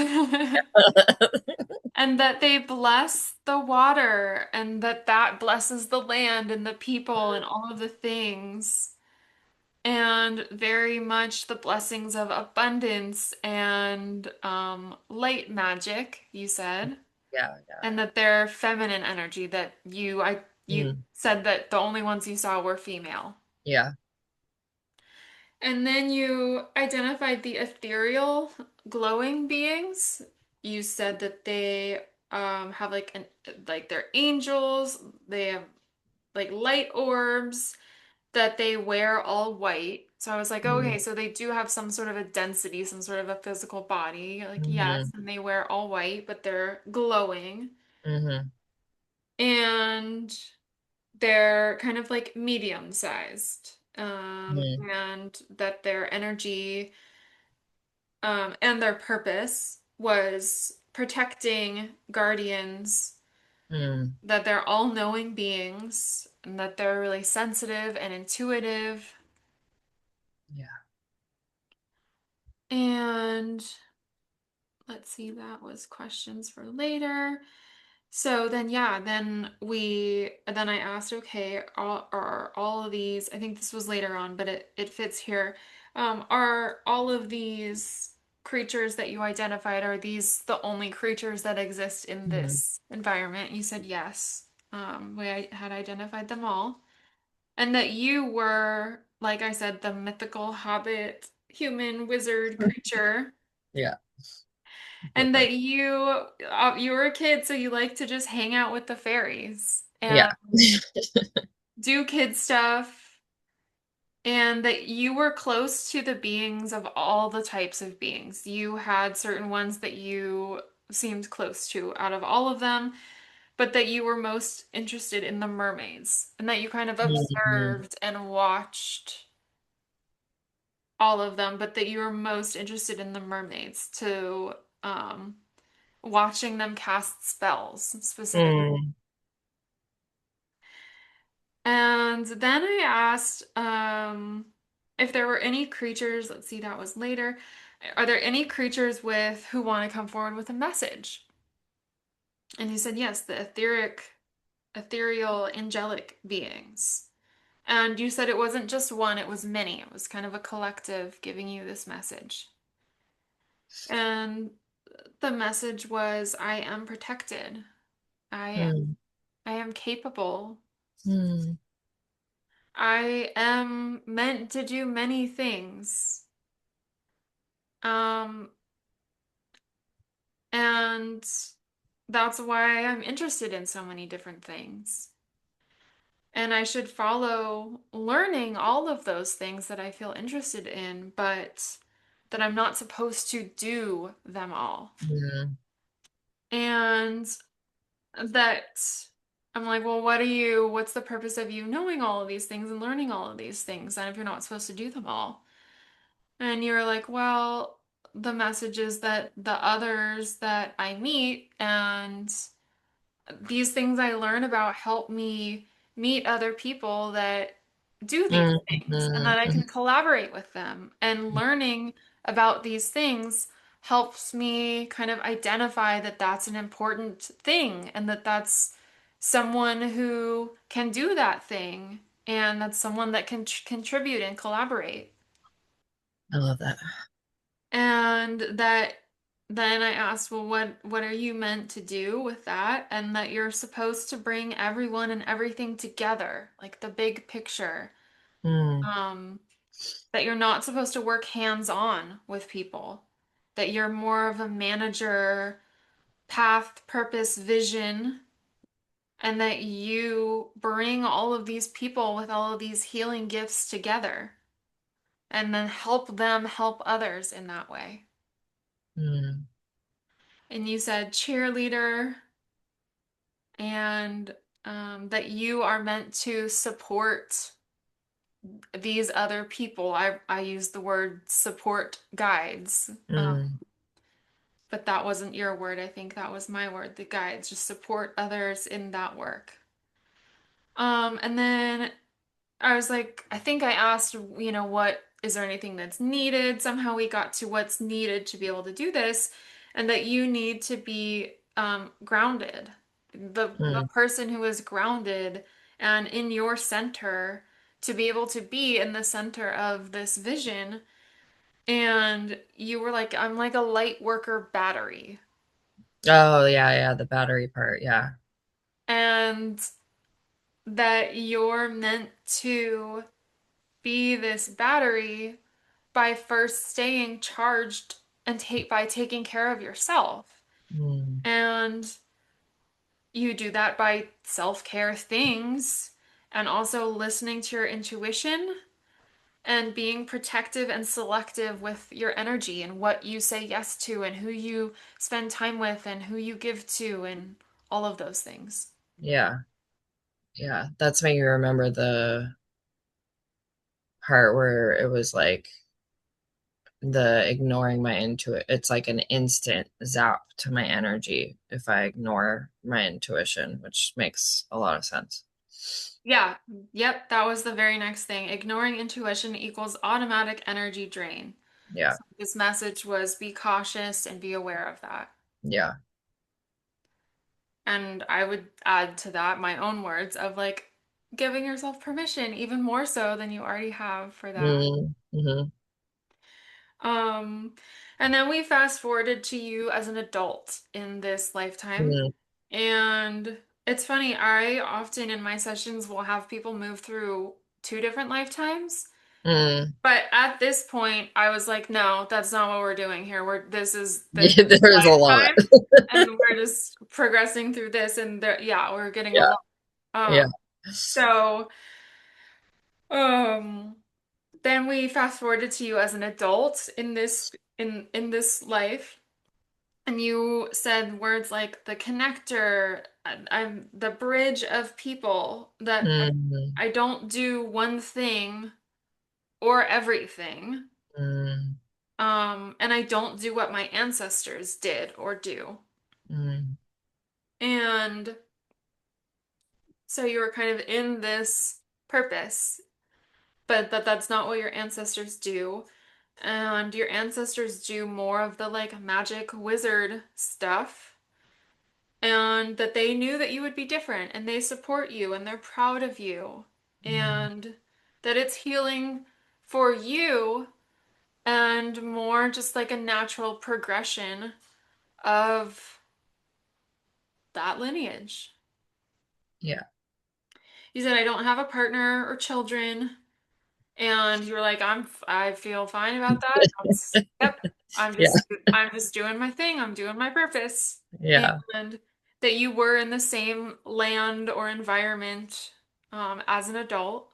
And that they bless the water and that blesses the land and the people and all of the things. And very much the blessings of abundance and light magic, you said. Yeah, yeah. And that they're feminine energy that you Mm, said that the only ones you saw were female. yeah. And then you identified the ethereal glowing beings. You said that they have like they're angels, they have like light orbs that they wear all white. So I was like, okay, Mm, so they do have some sort of a density, some sort of a physical body. Like, yes, hmm and they wear all white, but they're glowing. hmm And they're kind of like medium sized. mm, And that their energy and their purpose was protecting guardians, mm, that they're all-knowing beings, and that they're really sensitive and intuitive. yeah. And let's see, that was questions for later. So then, yeah, then I asked, okay, are all of these, I think this was later on, but it fits here. Are all of these creatures that you identified, are these the only creatures that exist in Mm, this environment? You said yes. Had identified them all. And that you were, like I said, the mythical hobbit human wizard creature. yeah. Love And that. that you were a kid, so you like to just hang out with the fairies Yeah. and do kid stuff, and that you were close to the beings of all the types of beings. You had certain ones that you seemed close to out of all of them, but that you were most interested in the mermaids, and that you kind of hmm observed and watched all of them, but that you were most interested in the mermaids to um watching them cast spells specifically. Mm, And then I asked if there were any creatures, let's see, that was later. Are there any creatures with who want to come forward with a message? And he said yes, the ethereal, angelic beings. And you said it wasn't just one, it was many. It was kind of a collective giving you this message. And the message was, I am protected. I mm, I am capable. mm. I am meant to do many things. Um, and that's why I'm interested in so many different things. And I should follow learning all of those things that I feel interested in, but that I'm not supposed to do them all. Mm. And that I'm like, well, what's the purpose of you knowing all of these things and learning all of these things, and if you're not supposed to do them all? And you were like, well, the message is that the others that I meet and these things I learn about help me meet other people that do these Mm, things and mm, that I mm. can collaborate with them. And learning about these things helps me kind of identify that that's an important thing and that that's someone who can do that thing and that's someone that can contribute and collaborate. I love that. And that then I asked, well, what are you meant to do with that? And that you're supposed to bring everyone and everything together, like the big picture. Mm, Um, that you're not supposed to work hands-on with people, that you're more of a manager, path, purpose, vision, and that you bring all of these people with all of these healing gifts together and then help them help others in that way. mm, And you said cheerleader, and that you are meant to support. these other people. I use the word support guides, Mm. but that wasn't your word. I think that was my word, the guides. Just support others in that work. And then I was like, I think I asked, what is there anything that's needed? Somehow we got to what's needed to be able to do this, and that you need to be grounded. The Mm. person who is grounded and in your center to be able to be in the center of this vision. And you were like, I'm like a light worker battery. Oh, yeah, yeah, the battery part. Yeah. And that you're meant to be this battery by first staying charged and take by taking care of yourself. Mm. And you do that by self-care things and also listening to your intuition and being protective and selective with your energy and what you say yes to and who you spend time with and who you give to and all of those things. Yeah. Yeah. That's making me remember the part where it was like the ignoring my intuition. It's like an instant zap to my energy if I ignore my intuition, which makes a lot of sense. Yeah, yep, that was the very next thing. Ignoring intuition equals automatic energy drain. Yeah. So this message was be cautious and be aware of that. Yeah. And I would add to that my own words of like giving yourself permission, even more so than you already have for that. Mm. Mm-hmm. Um, and then we fast forwarded to you as an adult in this lifetime. Mm. And it's funny, I often in my sessions will have people move through two different lifetimes. Mm. But at this point, I was like, no, that's not what we're doing here. This Yeah, is there's a lot. lifetime, and we're just progressing through this, and there, yeah, we're getting a Yeah. lot. Yeah. So, um, then we fast forwarded to you as an adult in this life, and you said words like the connector, I'm the bridge of people, that Mm. I don't do one thing or everything. Mm. And I don't do what my ancestors did or do. Mm. And so you were kind of in this purpose, but that's not what your ancestors do. And your ancestors do more of the like magic wizard stuff. And that they knew that you would be different and they support you and they're proud of you. Mm. And that it's healing for you and more just like a natural progression of that lineage. Yeah. You said I don't have a partner or children, and you were like, I feel fine about that. That's yep. Yeah. I'm just doing my thing. I'm doing my purpose. Yeah. And that you were in the same land or environment as an adult.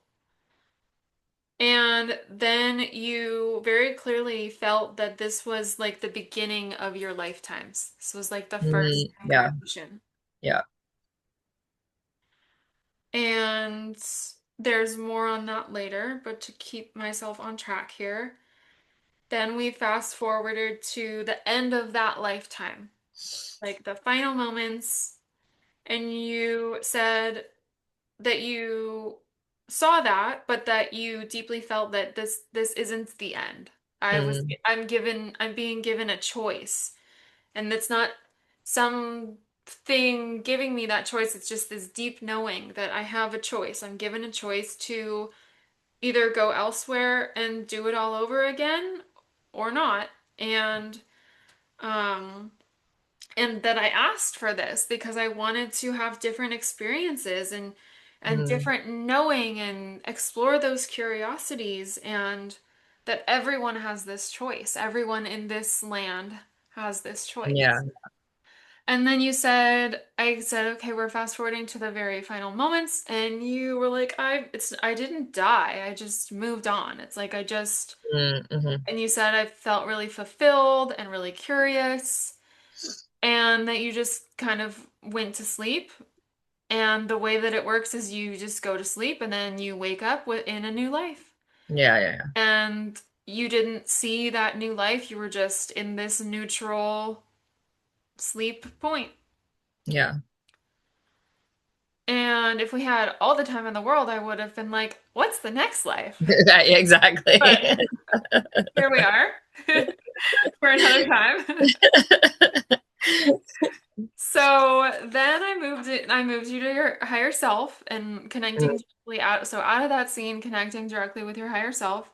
And then you very clearly felt that this was like the beginning of your lifetimes. This was like the first Mm. Yeah. incarnation. Yeah. And there's more on that later, but to keep myself on track here, then we fast forwarded to the end of that lifetime, like the final moments, and you said that you saw that, but that you deeply felt that this isn't the end. Mm. I'm being given a choice, and it's not some thing giving me that choice. It's just this deep knowing that I have a choice. I'm given a choice to either go elsewhere and do it all over again or not. Um and that I asked for this because I wanted to have different experiences and Mm. different knowing and explore those curiosities and that everyone has this choice. Everyone in this land has this Yeah. choice. And then I said, okay, we're fast forwarding to the very final moments, and you were like, I didn't die, I just moved on. It's like I just, Mm. Mm-hmm. and you said I felt really fulfilled and really curious, and that you just kind of went to sleep. And the way that it works is you just go to sleep and then you wake up in a new life. Yeah, yeah, And you didn't see that new life, you were just in this neutral sleep point. yeah. And if we had all the time in the world, I would have been like, what's the next life? Yeah, But exactly. here we are for another time. So then I moved you to your higher self and connecting directly out. So out of that scene, connecting directly with your higher self.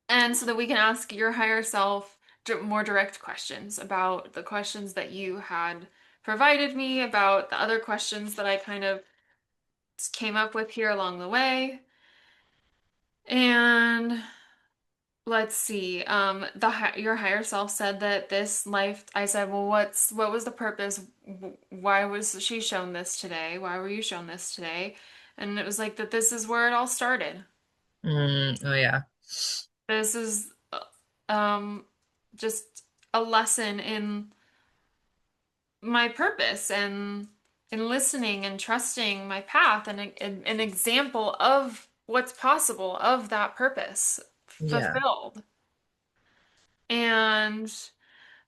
And so that we can ask your higher self more direct questions about the questions that you had provided me, about the other questions that I kind of came up with here along the way. And let's see. Your higher self said that this life. I said, well, what was the purpose? Why was she shown this today? Why were you shown this today? And it was like that. This is where it all started. Oh yeah. This is, um, just a lesson in my purpose and in listening and trusting my path and an example of what's possible of that purpose Yeah. fulfilled. And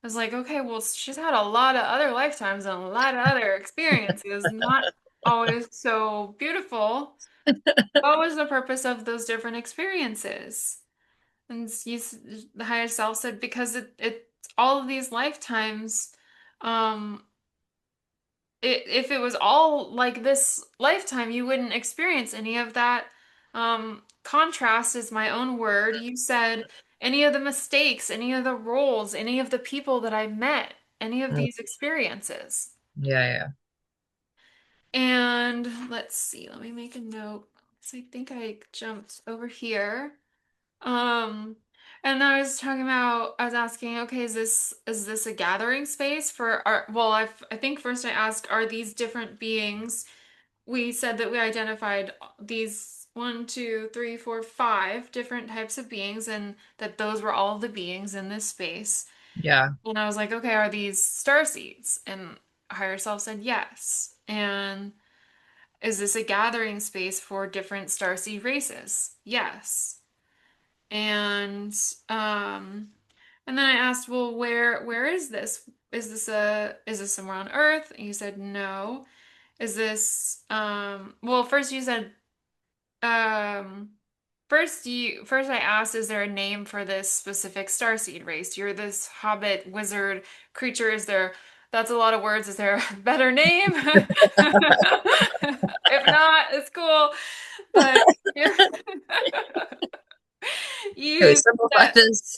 I was like, okay, well, she's had a lot of other lifetimes and a lot of other experiences, not always so beautiful. What was the purpose of those different experiences? And the higher self said, because it all of these lifetimes, um, if it was all like this lifetime, you wouldn't experience any of that. Contrast is my own word. You said any of the mistakes, any of the roles, any of the people that I met, any of Mm, these experiences. yeah, yeah. And let's see, let me make a note. So I think I jumped over here. Um, and I was talking about, I was asking, okay, is this a gathering space for our, well, I think first I asked, are these different beings? We said that we identified these one, two, three, four, five different types of beings, and that those were all the beings in this space. Yeah. And I was like, okay, are these star seeds? And higher self said yes. And is this a gathering space for different starseed races? Yes. And um and then I asked, well, where is this? Is this somewhere on Earth? And you said no. Is this well, first you said um first I asked, is there a name for this specific starseed race? You're this hobbit wizard creature. Is there That's a lot of words. Is there a better name? If not, it's cool. But you're Can we you simplify said this?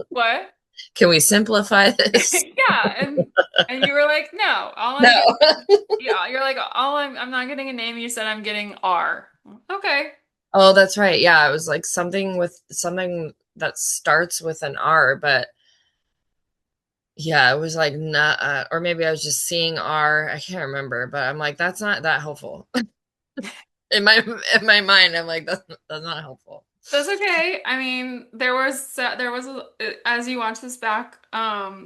what? Can we simplify this? Yeah, and you were like, no, all I'm No. getting, yeah, you're like, I'm not getting a name. You said I'm getting R. Okay. Oh, that's right. Yeah, it was like something that starts with an R, but yeah, it was like not, or maybe I was just seeing R. I can't remember, but I'm like, that's not that helpful. In my in my mind, I'm like, that's not helpful. That's okay. I mean, as you watch this back,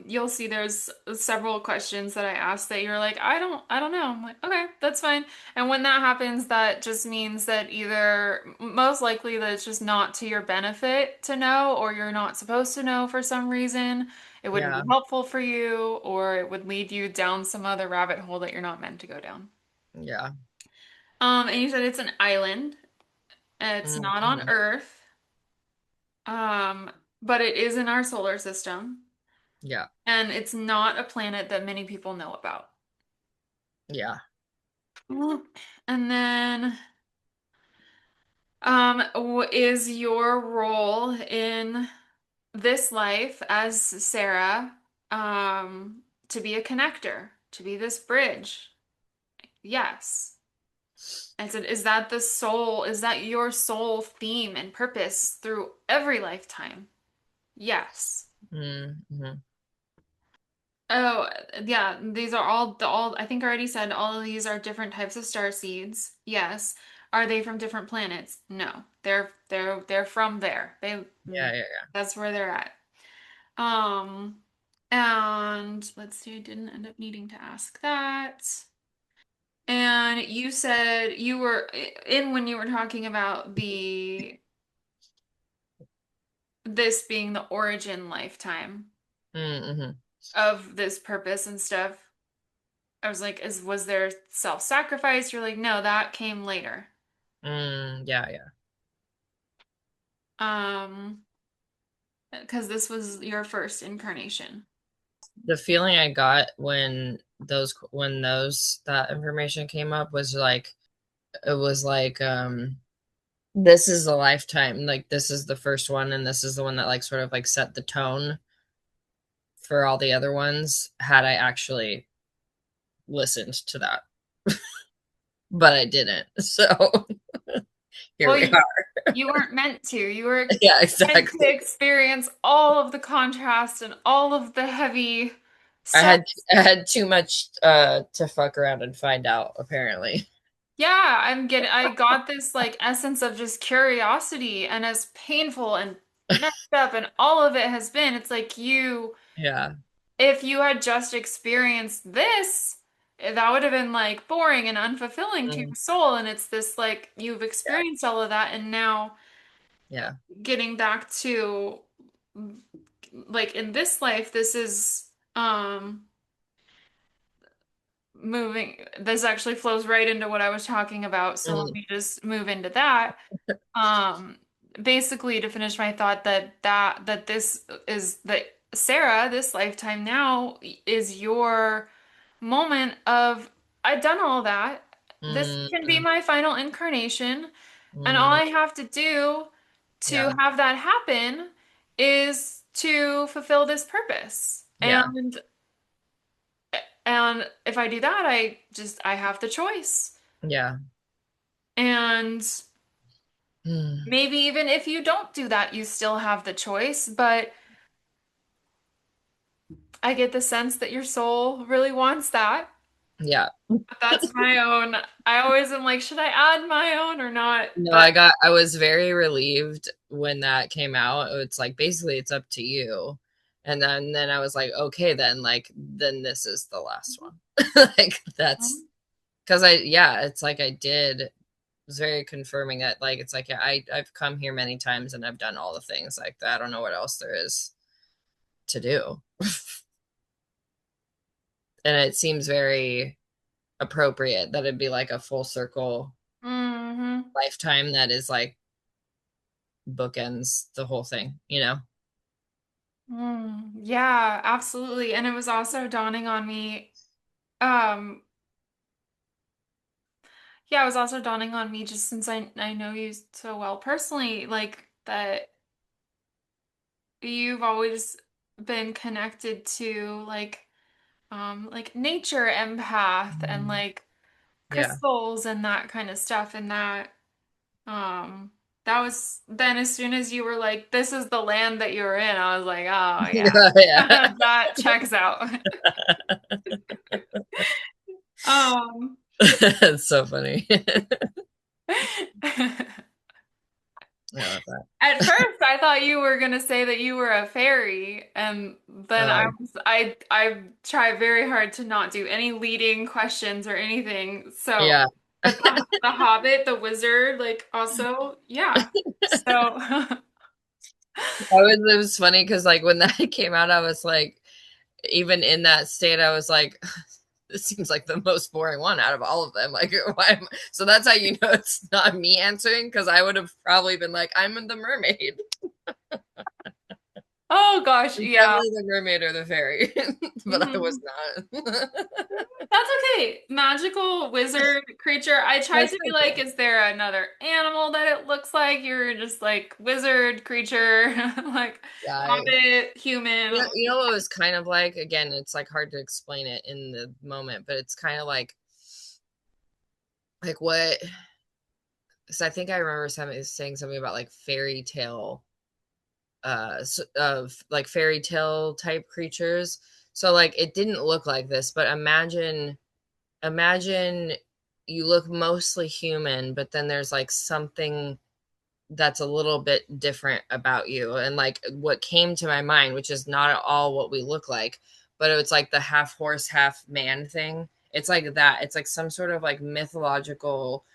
you'll see there's several questions that I asked that you're like, I don't know. I'm like, okay, that's fine. And when that happens, that just means that either most likely that it's just not to your benefit to know, or you're not supposed to know for some reason. It wouldn't Yeah. be helpful for you, or it would lead you down some other rabbit hole that you're not meant to go down. Yeah. And you said it's an island. It's not on Mhm. Earth. Um, but it is in our solar system, Yeah. and it's not a planet that many people know about. Yeah. And then, is your role in this life as Sarah, to be a connector, to be this bridge? Yes. I said, is that the soul? Is that your soul theme and purpose through every lifetime? Yes. Mm-hmm. Oh, yeah, these are all I think I already said all of these are different types of star seeds. Yes. Are they from different planets? No. They're from there. Yeah, yeah, That's where they're at. Um and let's see, I didn't end up needing to ask that. And you said you were in when you were talking about the this being the origin lifetime Mm-hmm. of this purpose and stuff. I was like, was there self-sacrifice? You're like, no, that came later. Yeah, yeah. Um, because this was your first incarnation. The feeling I got when those that information came up was like it was like this is a lifetime, like this is the first one and this is the one that like sort of like set the tone for all the other ones had I actually listened to that. But I didn't. So here Well, we are. you weren't meant to. You were Yeah, meant to exactly. experience all of the contrast and all of the heavy I stuff. had I had too much to fuck around and find out, apparently. Yeah, I got this like essence of just curiosity, and as painful and messed up and all of it has been, it's like Yeah. if you had just experienced this, that would have been like boring and unfulfilling to Mm, your soul. And it's this like you've yeah. experienced all of that, and now Yeah. getting back to like in this life, this is moving. This actually flows right into what I was talking about. So let Mm, me just move into that. Um, Basically to finish my thought that this is that Sarah, this lifetime now is your moment of I've done all that. This can be mm, my final incarnation, and all mm, I have to do to yeah. have that happen is to fulfill this purpose. Yeah. And if I do that, I have the choice. Yeah. And Mm, maybe even if you don't do that, you still have the choice, but I get the sense that your soul really wants that. yeah. But that's my own. I always am like, should I add my own or not? No, But I was very relieved when that came out. It's like basically it's up to you. And then I was like, okay, then like then this is the last one. Like that's because I yeah, it's like I did was very confirming that like it's like yeah, I've come here many times and I've done all the things like that. I don't know what else there is to do. And it seems very appropriate that it'd be like a full circle mm-hmm. lifetime that is like bookends the whole thing, you know? Yeah, absolutely. And it was also dawning on me, um, yeah, it was also dawning on me just since I know you so well personally, like that you've always been connected to like nature empath and Mhm. like Yeah. crystals and that kind of stuff and um that was then as soon as you were like this is the land that you're in I was like oh yeah Yeah. that checks out. um It's so funny. I love that. At first, I thought you were gonna say that you were a fairy, and then Uh, I try very hard to not do any leading questions or anything. So, yeah. but the Hobbit, the wizard, like also, yeah. So, It was funny because like when that came out, I was like, even in that state, I was like, this seems like the most boring one out of all of them. Like, why so that's how you know it's not me answering because I would have probably been like, I'm the mermaid. oh gosh, I'm yeah. definitely the mermaid or the fairy, but I was Mhm. not. That's okay. Magical wizard creature. I tried That's to be like, okay. is there another animal that it looks like? You're just like wizard creature, like Yeah, hobbit, human. you know what it was kind of like? Again, it's like hard to explain it in the moment, but it's kind of like what? Because I think I remember saying something about like fairy tale of like fairy tale type creatures. So like it didn't look like this, but imagine you look mostly human, but then there's like something that's a little bit different about you. And like what came to my mind, which is not at all what we look like, but it's like the half horse, half man thing. It's like that. It's like some sort of like mythological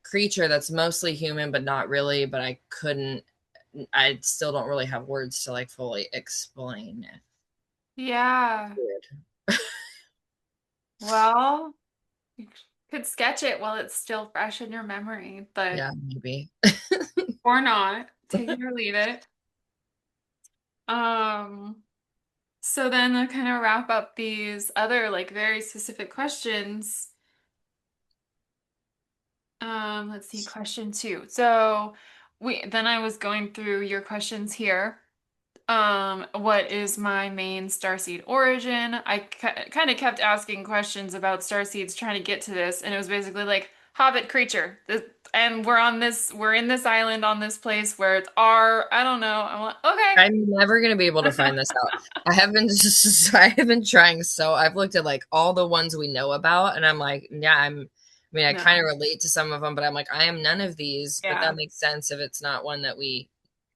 creature that's mostly human, but not really. But I still don't really have words to like fully explain it. Yeah. Weird. Well, you could sketch it while it's still fresh in your memory, but Yeah, maybe. or not. Take it or leave it. Um, so then to kind of wrap up these other like very specific questions. Let's see, question two. So I was going through your questions here. What is my main starseed origin? I kind of kept asking questions about starseeds trying to get to this, and it was basically like Hobbit creature. And we're in this island on this place where it's I don't know. I'm like, I'm never gonna be able to okay. find this out. I have been I have been trying, so I've looked at like all the ones we know about, and I'm like, yeah, I mean, I kind of No. relate to some of them, but I'm like, I am none of these. But that Yeah. makes sense if it's not one that we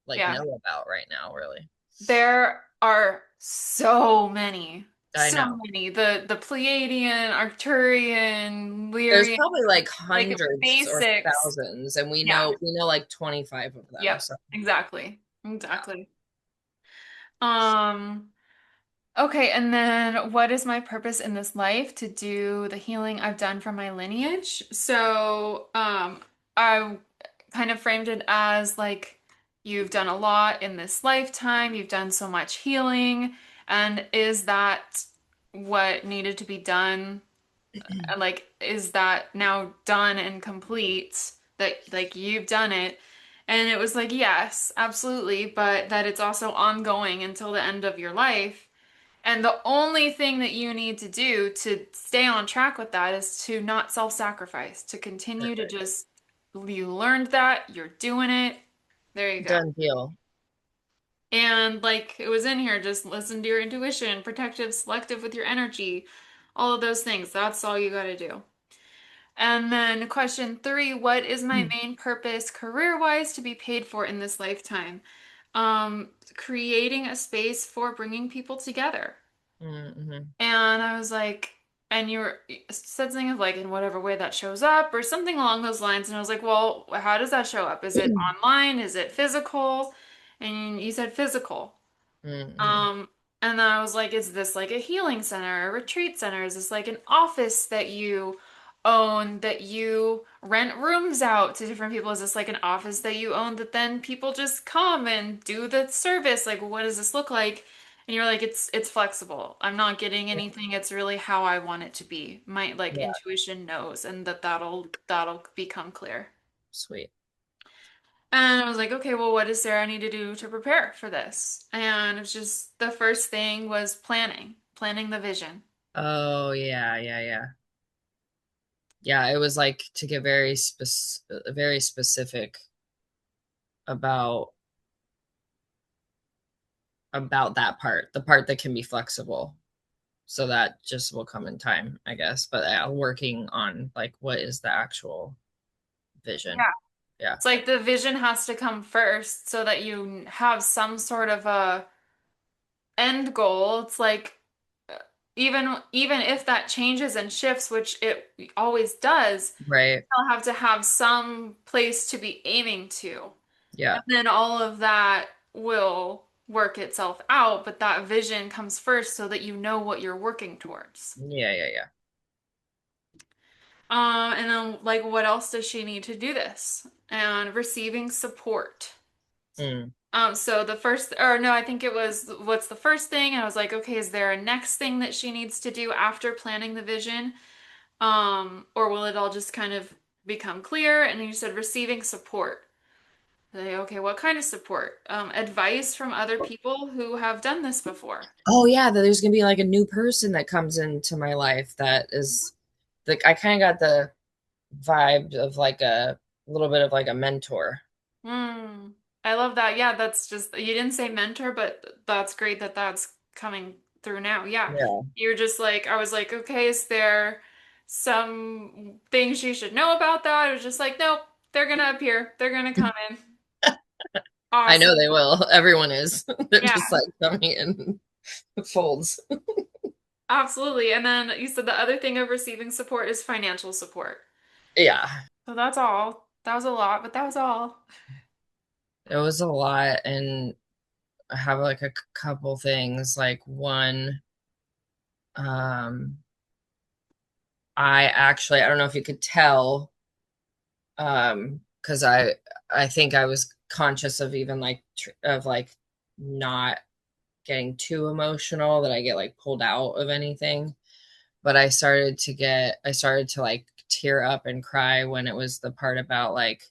like Yeah. know about right now, really. There are so many. I So know. many. The Pleiadian, Arcturian, There's Lyrian, probably like like hundreds or basics. thousands, and Yeah. we know like 25 of them. Yep. So Exactly. yeah. Exactly. Um, okay, and then what is my purpose in this life? To do the healing I've done from my lineage. So, I kind of framed it as like you've done a lot in this lifetime, you've done so much healing, and is that what needed to be done? Like, is that now done and complete? That like you've done it? And it was like, yes, absolutely, but that it's also ongoing until the end of your life. And the only thing that you need to do to stay on track with that is to not self-sacrifice, to continue to Perfect. just, you learned that, you're doing it. There you go. Done deal. And like it was in here, just listen to your intuition, protective, selective with your energy, all of those things. That's all you got to do. And then question three, what is my main purpose career-wise to be paid for in this lifetime? Creating a space for bringing people together. Mm-hmm. And I was like, and you said something of like in whatever way that shows up or something along those lines. And I was like, well, how does that show up? Is it online? Is it physical? And you said physical. Mm-hmm. Um, and then I was like, is this like a healing center, a retreat center? Is this like an office that you own that you rent rooms out to different people? Is this like an office that you own that then people just come and do the service? Like, what does this look like? And you're like, it's flexible. I'm not getting anything. It's really how I want it to be. My like Yeah, intuition knows, and that'll become clear. sweet. And I was like, okay, well, what does Sarah need to do to prepare for this? And it's just the first thing was planning the vision. Oh yeah, yeah, yeah. Yeah, it was like to get very specific about that part, the part that can be flexible. So that just will come in time, I guess. But working on like what is the actual vision. Yeah. Yeah. It's like the vision has to come first so that you have some sort of a end goal. It's like even if that changes and shifts, which it always does, you Right. still have to have some place to be aiming to. Yeah. And then all of that will work itself out, but that vision comes first so that you know what you're working towards. Yeah, yeah, yeah. And then like what else does she need to do this? And receiving support. Mm. So the first, or no, I think it was what's the first thing? And I was like, okay, is there a next thing that she needs to do after planning the vision? Or will it all just kind of become clear? And you said receiving support. Like, okay, what kind of support? Advice from other people who have done this before. Oh yeah, there's gonna be like a new person that comes into my life that is like I kind of got the vibe of like a little bit of like a mentor. Hmm. I love that. Yeah, that's just, you didn't say mentor, but that's great that that's coming through now. Yeah. Yeah. You're just like, I was like, okay, is there some things you should know about that? It was just like, nope, they're gonna appear. They're gonna come in. I know Awesome. they will. Everyone is. They're Yeah. just like coming in folds. Absolutely. And then you said the other thing of receiving support is financial support. Yeah, So that's all. That was a lot, but that was all. it was a lot. And I have like a couple things. Like one, um, I don't know if you could tell, because I think I was conscious of even like of like not getting too emotional that I get like pulled out of anything. But I started to like tear up and cry when it was the part about like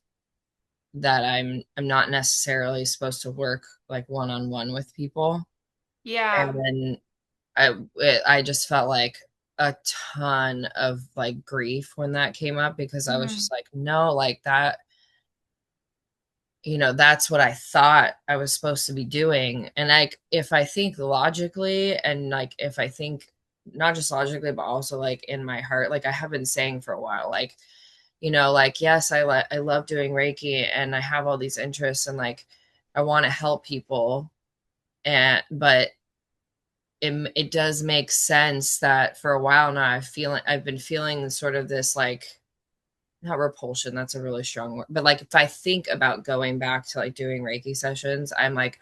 that I'm not necessarily supposed to work like one on one with people. And Yeah. then I just felt like a ton of like grief when that came up because I was Mhm. just like, no, like that, that's what I thought I was supposed to be doing. And like if I think logically and like if I think not just logically but also like in my heart, like I have been saying for a while, like, like yes, I love doing Reiki and I have all these interests and like I want to help people, and but it does make sense that for a while now I've been feeling sort of this like not repulsion, that's a really strong word, but like if I think about going back to like doing Reiki sessions, I'm like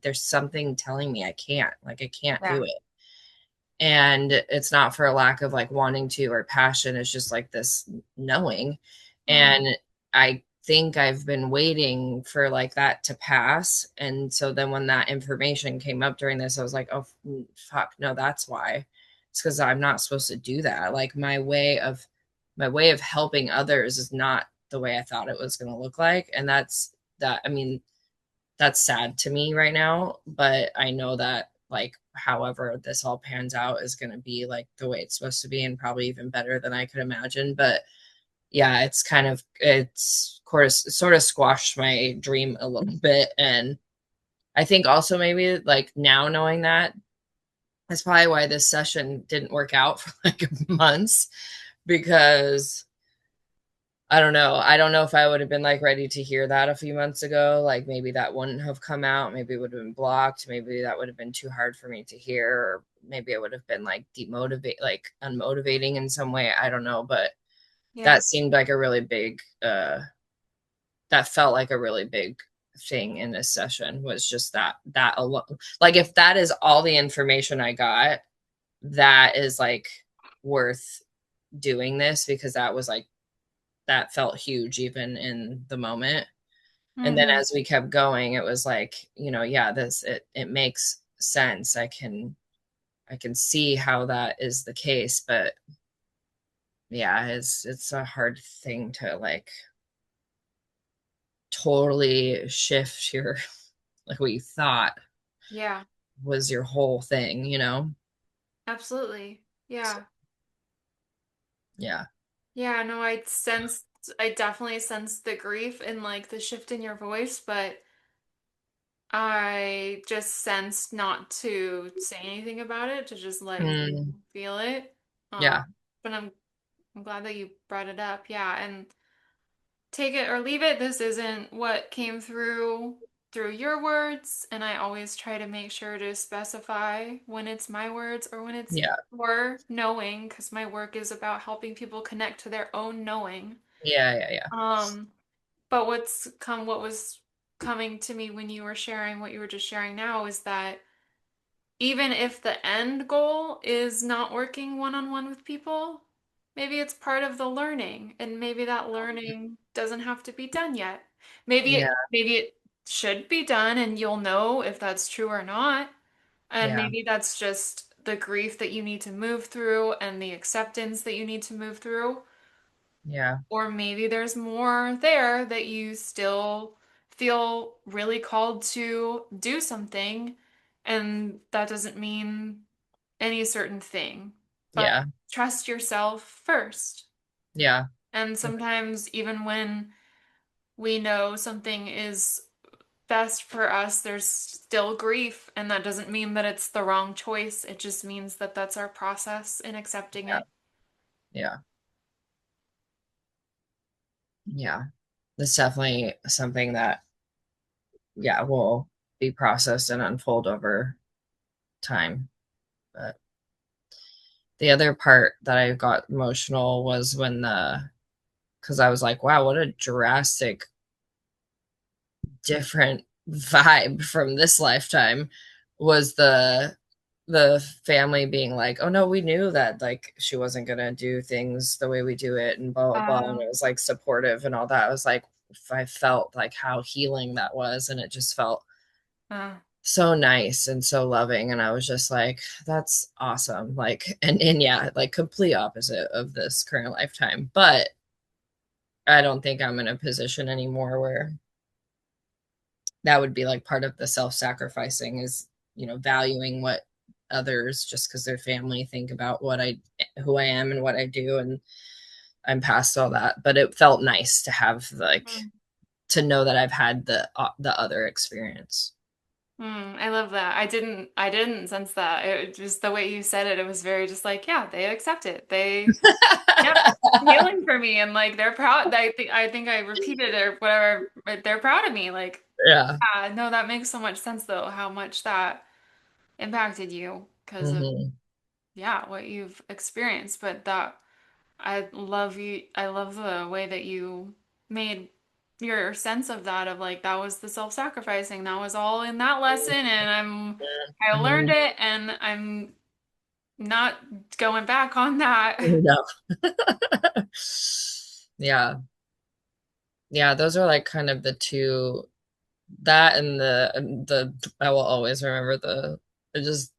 there's something telling me I can't Yeah. do it. And it's not for a lack of like wanting to or passion, it's just like this knowing. Mhm. And I think I've been waiting for like that to pass, and so then when that information came up during this, I was like, oh fuck no, that's why. It's because I'm not supposed to do that. Like my way of helping others is not the way I thought it was going to look like. And that, I mean, that's sad to me right now, but I know that like however this all pans out is going to be like the way it's supposed to be and probably even better than I could imagine. But yeah, it's of course sort of squashed my dream a little bit. And I think also maybe like now knowing that that's probably why this session didn't work out for like months, because I don't know. I don't know if I would have been like ready to hear that a few months ago. Like maybe that wouldn't have come out. Maybe it would have been blocked. Maybe that would have been too hard for me to hear. Or maybe it would have been like demotivate, like unmotivating in some way. I don't know. But Yeah. that seemed like a really big, that felt like a really big thing in this session was just that alone. Like if that is all the information I got, that is like worth doing this, because that was like that felt huge even in the moment. And then Mhm. as we kept going, it was like, yeah, it makes sense. I can see how that is the case, but yeah, it's a hard thing to like totally shift your like what you thought Yeah. was your whole thing. Absolutely. So Yeah. yeah. Yeah, no, I definitely sensed the grief and like the shift in your voice, but I just sensed not to say anything about it, to just let you Mm, feel it. Um, yeah. but I'm glad that you brought it up. Yeah, and take it or leave it. This isn't what came through your words, and I always try to make sure to specify when it's my words or when it's Yeah. your knowing, because my work is about helping people connect to their own knowing. Yeah. Yeah. Yeah. Um, but what was coming to me when you were sharing what you were just sharing now is that even if the end goal is not working one-on-one with people, maybe it's part of the learning, and maybe that learning doesn't have to be done yet. Yeah. Maybe it should be done and you'll know if that's true or not. And Yeah. maybe that's just the grief that you need to move through and the acceptance that you need to move through. Yeah. Or maybe there's more there that you still feel really called to do something, and that doesn't mean any certain thing. But Yeah. trust yourself first. Yeah. And sometimes, even when we know something is best for us, there's still grief, and that doesn't mean that it's the wrong choice. It just means that that's our process in accepting Yeah. it. Yeah. Yeah. That's definitely something that, yeah, will be processed and unfold over time. But The other part that I got emotional was when because I was like, wow, what a drastic different vibe from this lifetime was the family being like, oh no, we knew that like she wasn't gonna do things the way we do it and blah blah blah. And Um, it was like supportive and all that. I was like, I felt like how healing that was, and it just felt uh, so nice and so loving. And I was just like, that's awesome. Like, and yeah, like complete opposite of this current lifetime. But I don't think I'm in a position anymore where that would be like part of the self-sacrificing is, valuing what others just because they're family think about who I am and what I do. And I'm past all that. But it felt nice to have like mm, to know that I've had the other experience. I love that. I didn't sense that. It just the way you said it, it was very just like, yeah, they accept it. Yep, healing for me, and like they're proud. I think I repeated it or whatever, but they're proud of me. Like, Yeah. no, that makes so much sense though, how much that impacted you because of Hmm. yeah, what you've experienced. But that I love you. I love the way that you made your sense of that of like that was the self-sacrificing. That was all in that lesson, and I learned Hmm. it, and I'm not going back on that. No. Yeah. Yeah, those are like kind of the two, that and the I will always remember the just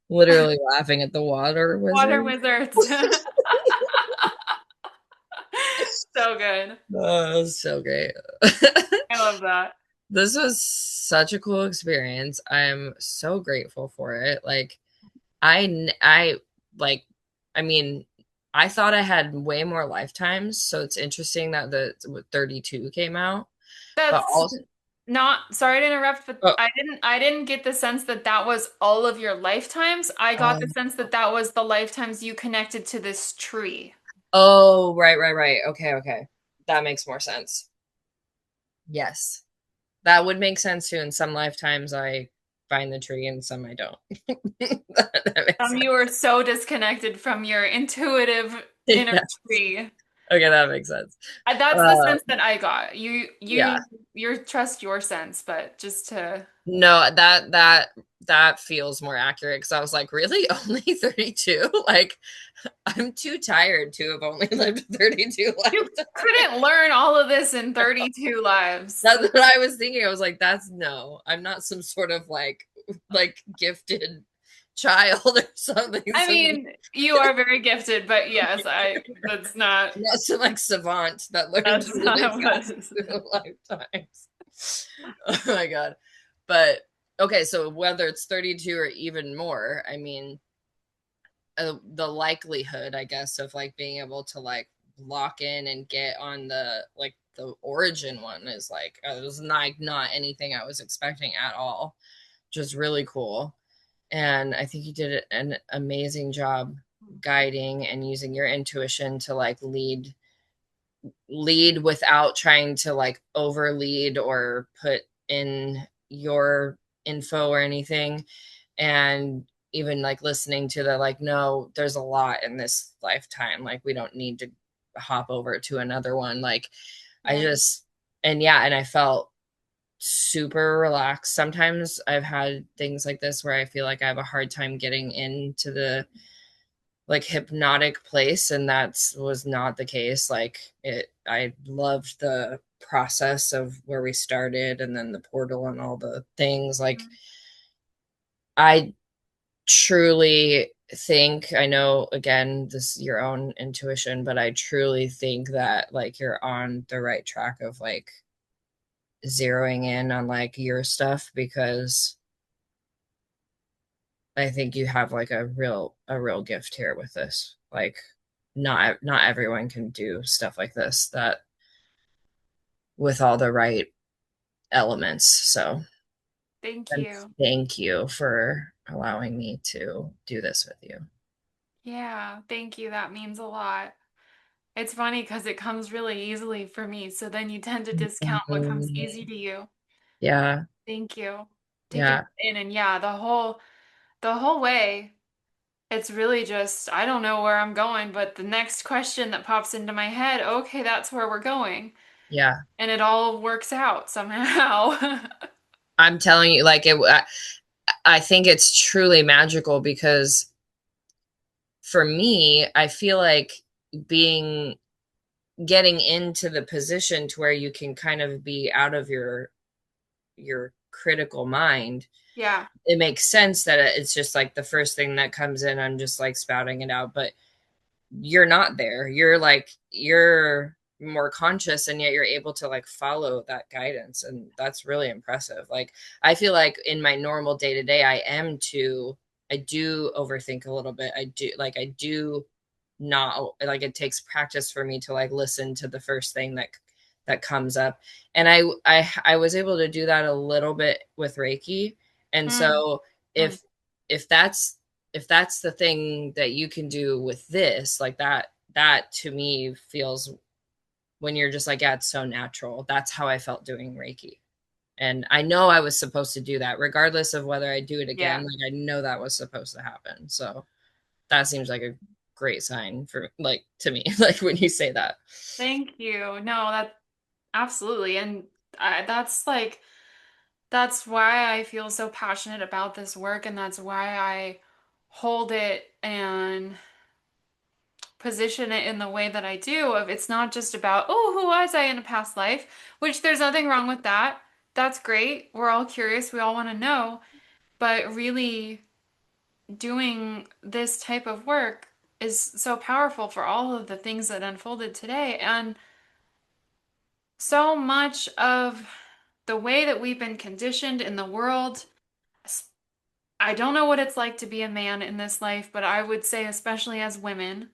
literally laughing at the water Water wizard. wizards. So good. Oh, it was so great. I love that. This was such a cool experience. I'm so grateful for it. Like I like I mean, I thought I had way more lifetimes, so it's interesting that the 32 came out, but That's also not, sorry to interrupt, but oh, I didn't get the sense that that was all of your lifetimes. I got the um, sense that that was the lifetimes you connected to this tree. oh, right, right, right. Okay, okay. That makes more sense. Yes. That would make sense too. In some lifetimes I find the tree and some I don't. That makes You sense. were so disconnected from your intuitive inner Yeah. tree. Okay, that makes sense. That's the Uh sense that I got. You yeah. you you trust your sense, but just to No, that feels more accurate because I was like, really? Only 32? Like, I'm too tired to have only lived 32 you lifetimes. couldn't learn all of this in 32 lives. That's what I was thinking. I was like, that's no, I'm not some sort of like gifted child or something. I Some mean, you are very gifted, but yes, not some like savant that learned that's really not what fast through lifetimes. Oh my god. But okay, so whether it's 32 or even more, I mean, the likelihood, I guess, of like being able to like lock in and get on the origin one is like it was not anything I was expecting at all. Just really cool. And I think you did an amazing job guiding and using your intuition to like lead without trying to like over lead or put in your info or anything. And even like listening to the like, no, there's a lot in this lifetime, like we don't need to hop over to another one. Like I right. just and yeah, and I felt super relaxed. Sometimes I've had things like this where I feel like I have a hard time getting into the like hypnotic place, and that's was not the case. Like it I loved the process of where we started and then the portal and all the things. Like I truly think, I know again this is your own intuition, but I truly think that like you're on the right track of like zeroing in on like your stuff, because I think you have like a real gift here with this. Like not everyone can do stuff like this that with all the right elements. So, Thank and you. thank you for allowing me to do this with you. Yeah, thank you. That means a lot. It's funny because it comes really easily for me, so then you tend to discount what comes easy Mhm. to you. Yeah. Thank you. Taking Yeah. it in, and yeah, the whole way. It's really just, I don't know where I'm going, but the next question that pops into my head, okay, that's where we're going. Yeah. And it all works out somehow. I'm telling you, like I think it's truly magical because for me, I feel like being getting into the position to where you can kind of be out of your critical mind. Yeah. It makes sense that it's just like the first thing that comes in, I'm just like spouting it out, but you're not there. You're like you're more conscious and yet you're able to like follow that guidance, and that's really impressive. Like I feel like in my normal day to day I do overthink a little bit. I do not like it takes practice for me to like listen to the first thing that comes up. And I was able to do that a little bit with Reiki. And Mm, so mm. if that's if that's the thing that you can do with this, like that to me feels when you're just like, yeah, it's so natural. That's how I felt doing Reiki. And I know I was supposed to do that regardless of whether I do it again. Yeah. Like I know that was supposed to happen. So that seems like a great sign for like to me, like when you say that. Thank you. No, that absolutely. And that's like, that's why I feel so passionate about this work. And that's why I hold it and position it in the way that I do of it's not just about, oh, who was I in a past life, which there's nothing wrong with that. That's great. We're all curious. We all want to know. But really doing this type of work is so powerful for all of the things that unfolded today. And so much of the way that we've been conditioned in the world, I don't know what it's like to be a man in this life, but I would say, especially as women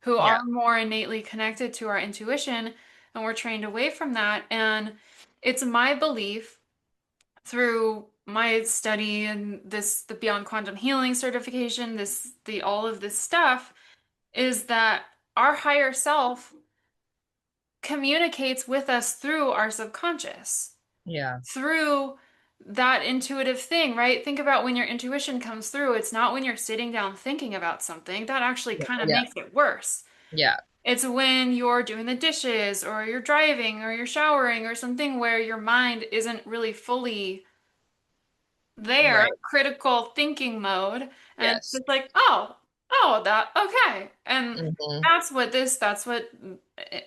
who Yeah. are more innately connected to our intuition, and we're trained away from that. And it's my belief through my study and the Beyond Quantum Healing certification, the all of this stuff, is that our higher self communicates with us through our subconscious, Yeah. through that intuitive thing, right? Think about when your intuition comes through, it's not when you're sitting down thinking about something. That actually kind of Yeah. makes it worse. Yeah. It's when you're doing the dishes or you're driving or you're showering or something where your mind isn't really fully there, Right. critical thinking mode, and it's Yes. just like, oh, that okay. And Hmm. that's what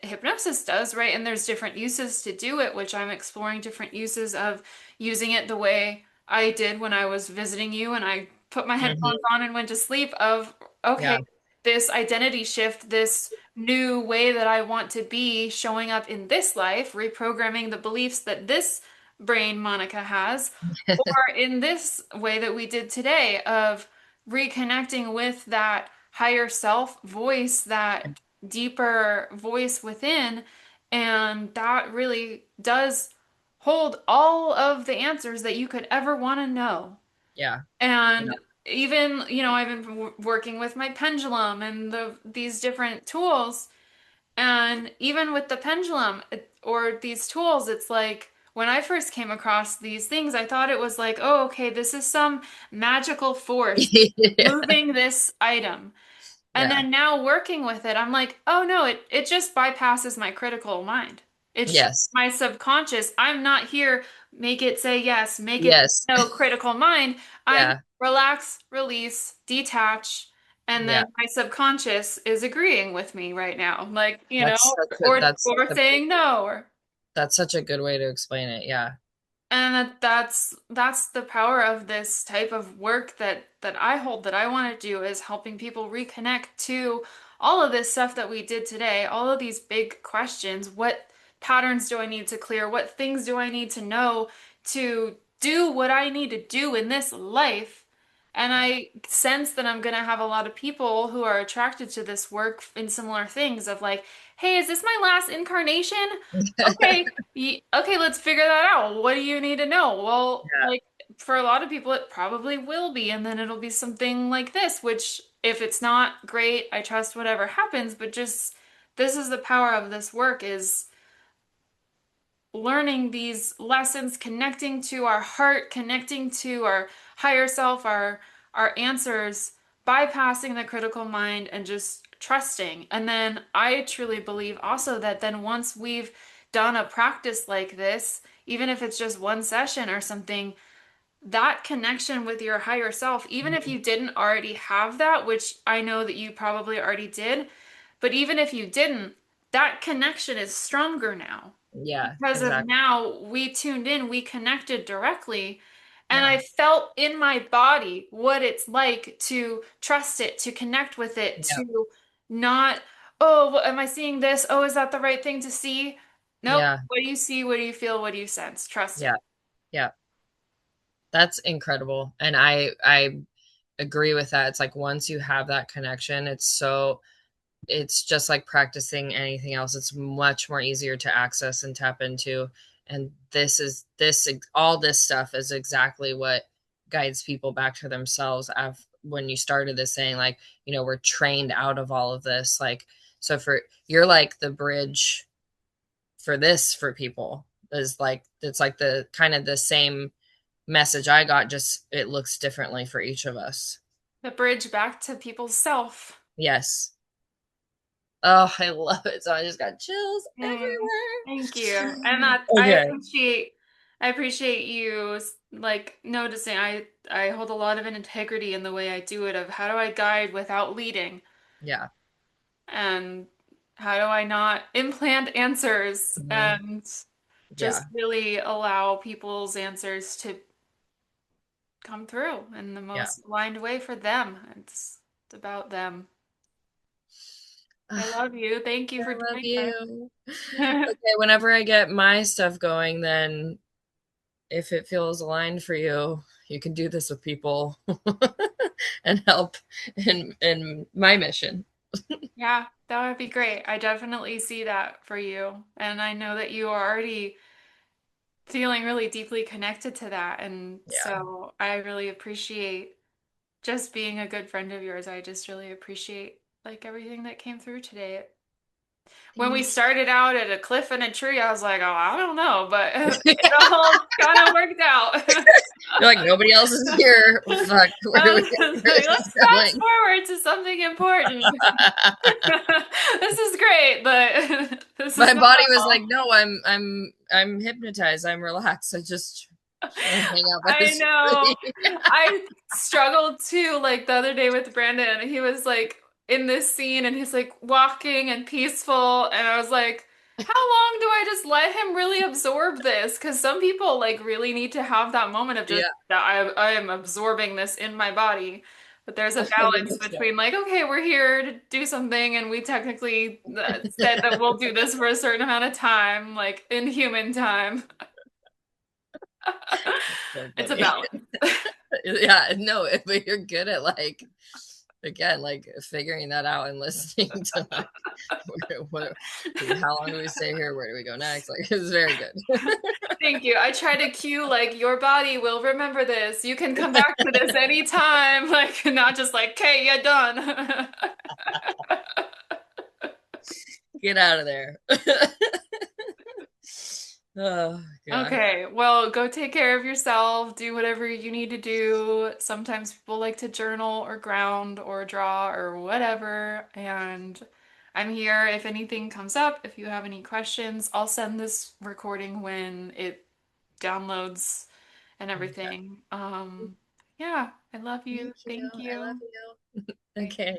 hypnosis does, right? And there's different uses to do it, which I'm exploring different uses of using it the way I did when I was visiting you and I put my headphones Hmm. on and went to sleep of, okay, Yeah. this identity shift, this new way that I want to be showing up in this life, reprogramming the beliefs that this brain Monica has, or in this way that we did today of reconnecting with that higher self voice, that deeper voice within. And that really does hold all of the answers that you could ever want to know. Yeah. Yeah. And even, I've been working with my pendulum and these different tools. And even with the pendulum or these tools, it's like when I first came across these things, I thought it was like, oh, okay, this is some magical force Yeah. moving this item. And Yeah. then now working with it, I'm like, oh no, it just bypasses my critical mind. It's just Yes. my subconscious. I'm not here, make it say yes, make it Yes. no critical mind. I'm Yeah. relax, release, detach, and Yeah. then my subconscious is agreeing with me right now. Like, That's or such a saying no, or that's such a good way to explain it. Yeah. and that's the power of this type of work that I hold that I want to do is helping people reconnect to all of this stuff that we did today, all of these big questions. What patterns do I need to clear? What things do I need to know to do what I need to do in this life? And Yeah. I sense that I'm going to have a lot of people who are attracted to this work in similar things of like, hey, is this my last incarnation? Okay, okay, let's figure that out. What do you need to know? Well, Yeah. like for a lot of people, it probably will be, and then it'll be something like this, which if it's not great, I trust whatever happens, but just this is the power of this work is learning these lessons, connecting to our heart, connecting to our higher self, our answers bypassing the critical mind and just trusting. And then I truly believe also that then once we've done a practice like this, even if it's just one session or something, that connection with your higher self, even if Mhm. you didn't already have that, which I know that you probably already did, but even if you didn't, that connection is stronger now Yeah, because of exactly. now we tuned in, we connected directly, and Yeah. I felt in my body what it's like to trust it, to connect with it, Yeah. to not, oh, am I seeing this? Oh, is that the right thing to see? Nope. Yeah. What do you see? What do you feel? What do you sense? Trust Yeah. it. Yeah. That's incredible. And I agree with that. It's like once you have that connection, it's just like practicing anything else. It's much more easier to access and tap into. And all this stuff is exactly what guides people back to themselves. When you started this saying, like, we're trained out of all of this. Like, so you're like the bridge for this for people is like, it's like the kind of the same message I got, just it looks differently for each of us. The bridge back to people's self. Yes. Oh, I love it. So I just got chills Mm, thank you. And everywhere. that I Okay. appreciate you like noticing I hold a lot of integrity in the way I do it of how do I guide without leading Yeah. and how do I not implant answers Mhm. and Yeah. just really allow people's answers to come through in the Yeah. most aligned way for them. It's about them. I Ah, love you. Thank you I for love doing you. this. Okay, whenever I get my stuff going, then if it feels aligned for you, you can do this with people and help in my mission. Yeah, that would be great. I definitely see that for you. And I know that you are already feeling really deeply connected to that. And Yeah. so I really appreciate just being a good friend of yours. I just really appreciate like everything that came through today. When we Thank started out at a cliff and a tree, I was like, oh, I don't know, but it all kind of worked out. You're like, nobody else is here. Fuck, I was where like, this is let's fast going? forward to something important. This is great, but this is My not body was like, all. no, I'm hypnotized. I'm relaxed. I just want to hang out by I this know. tree. I struggled too, like the other day with Brandon. He was like in this scene and he's like walking and peaceful. And I was like, how long do I just let him really absorb this? Because some people like really need to have that moment of just Yeah, that I am absorbing this in my body. But there's a balance 100%. between like, okay, we're here to do something and we technically said that we'll do this for a certain amount of time, like in human time. So It's a funny. balance. Yeah, no, but you're good at like again, like figuring that out and listening to like what, how long do we stay here? Where do we go next? Like it's very good. Thank you. I try to cue like your body will remember this. You can come back to this anytime. Like not just like, okay, you're done. Get out of there. Oh gosh. Okay, well, go take care of yourself. Do whatever you need to do. Sometimes people like to journal or ground or draw or whatever. And I'm here if anything comes up. If you have any questions, I'll send this recording when it downloads and Okay. everything. Yeah, I love you. Thank you. Thank I love you. you. Bye. Okay.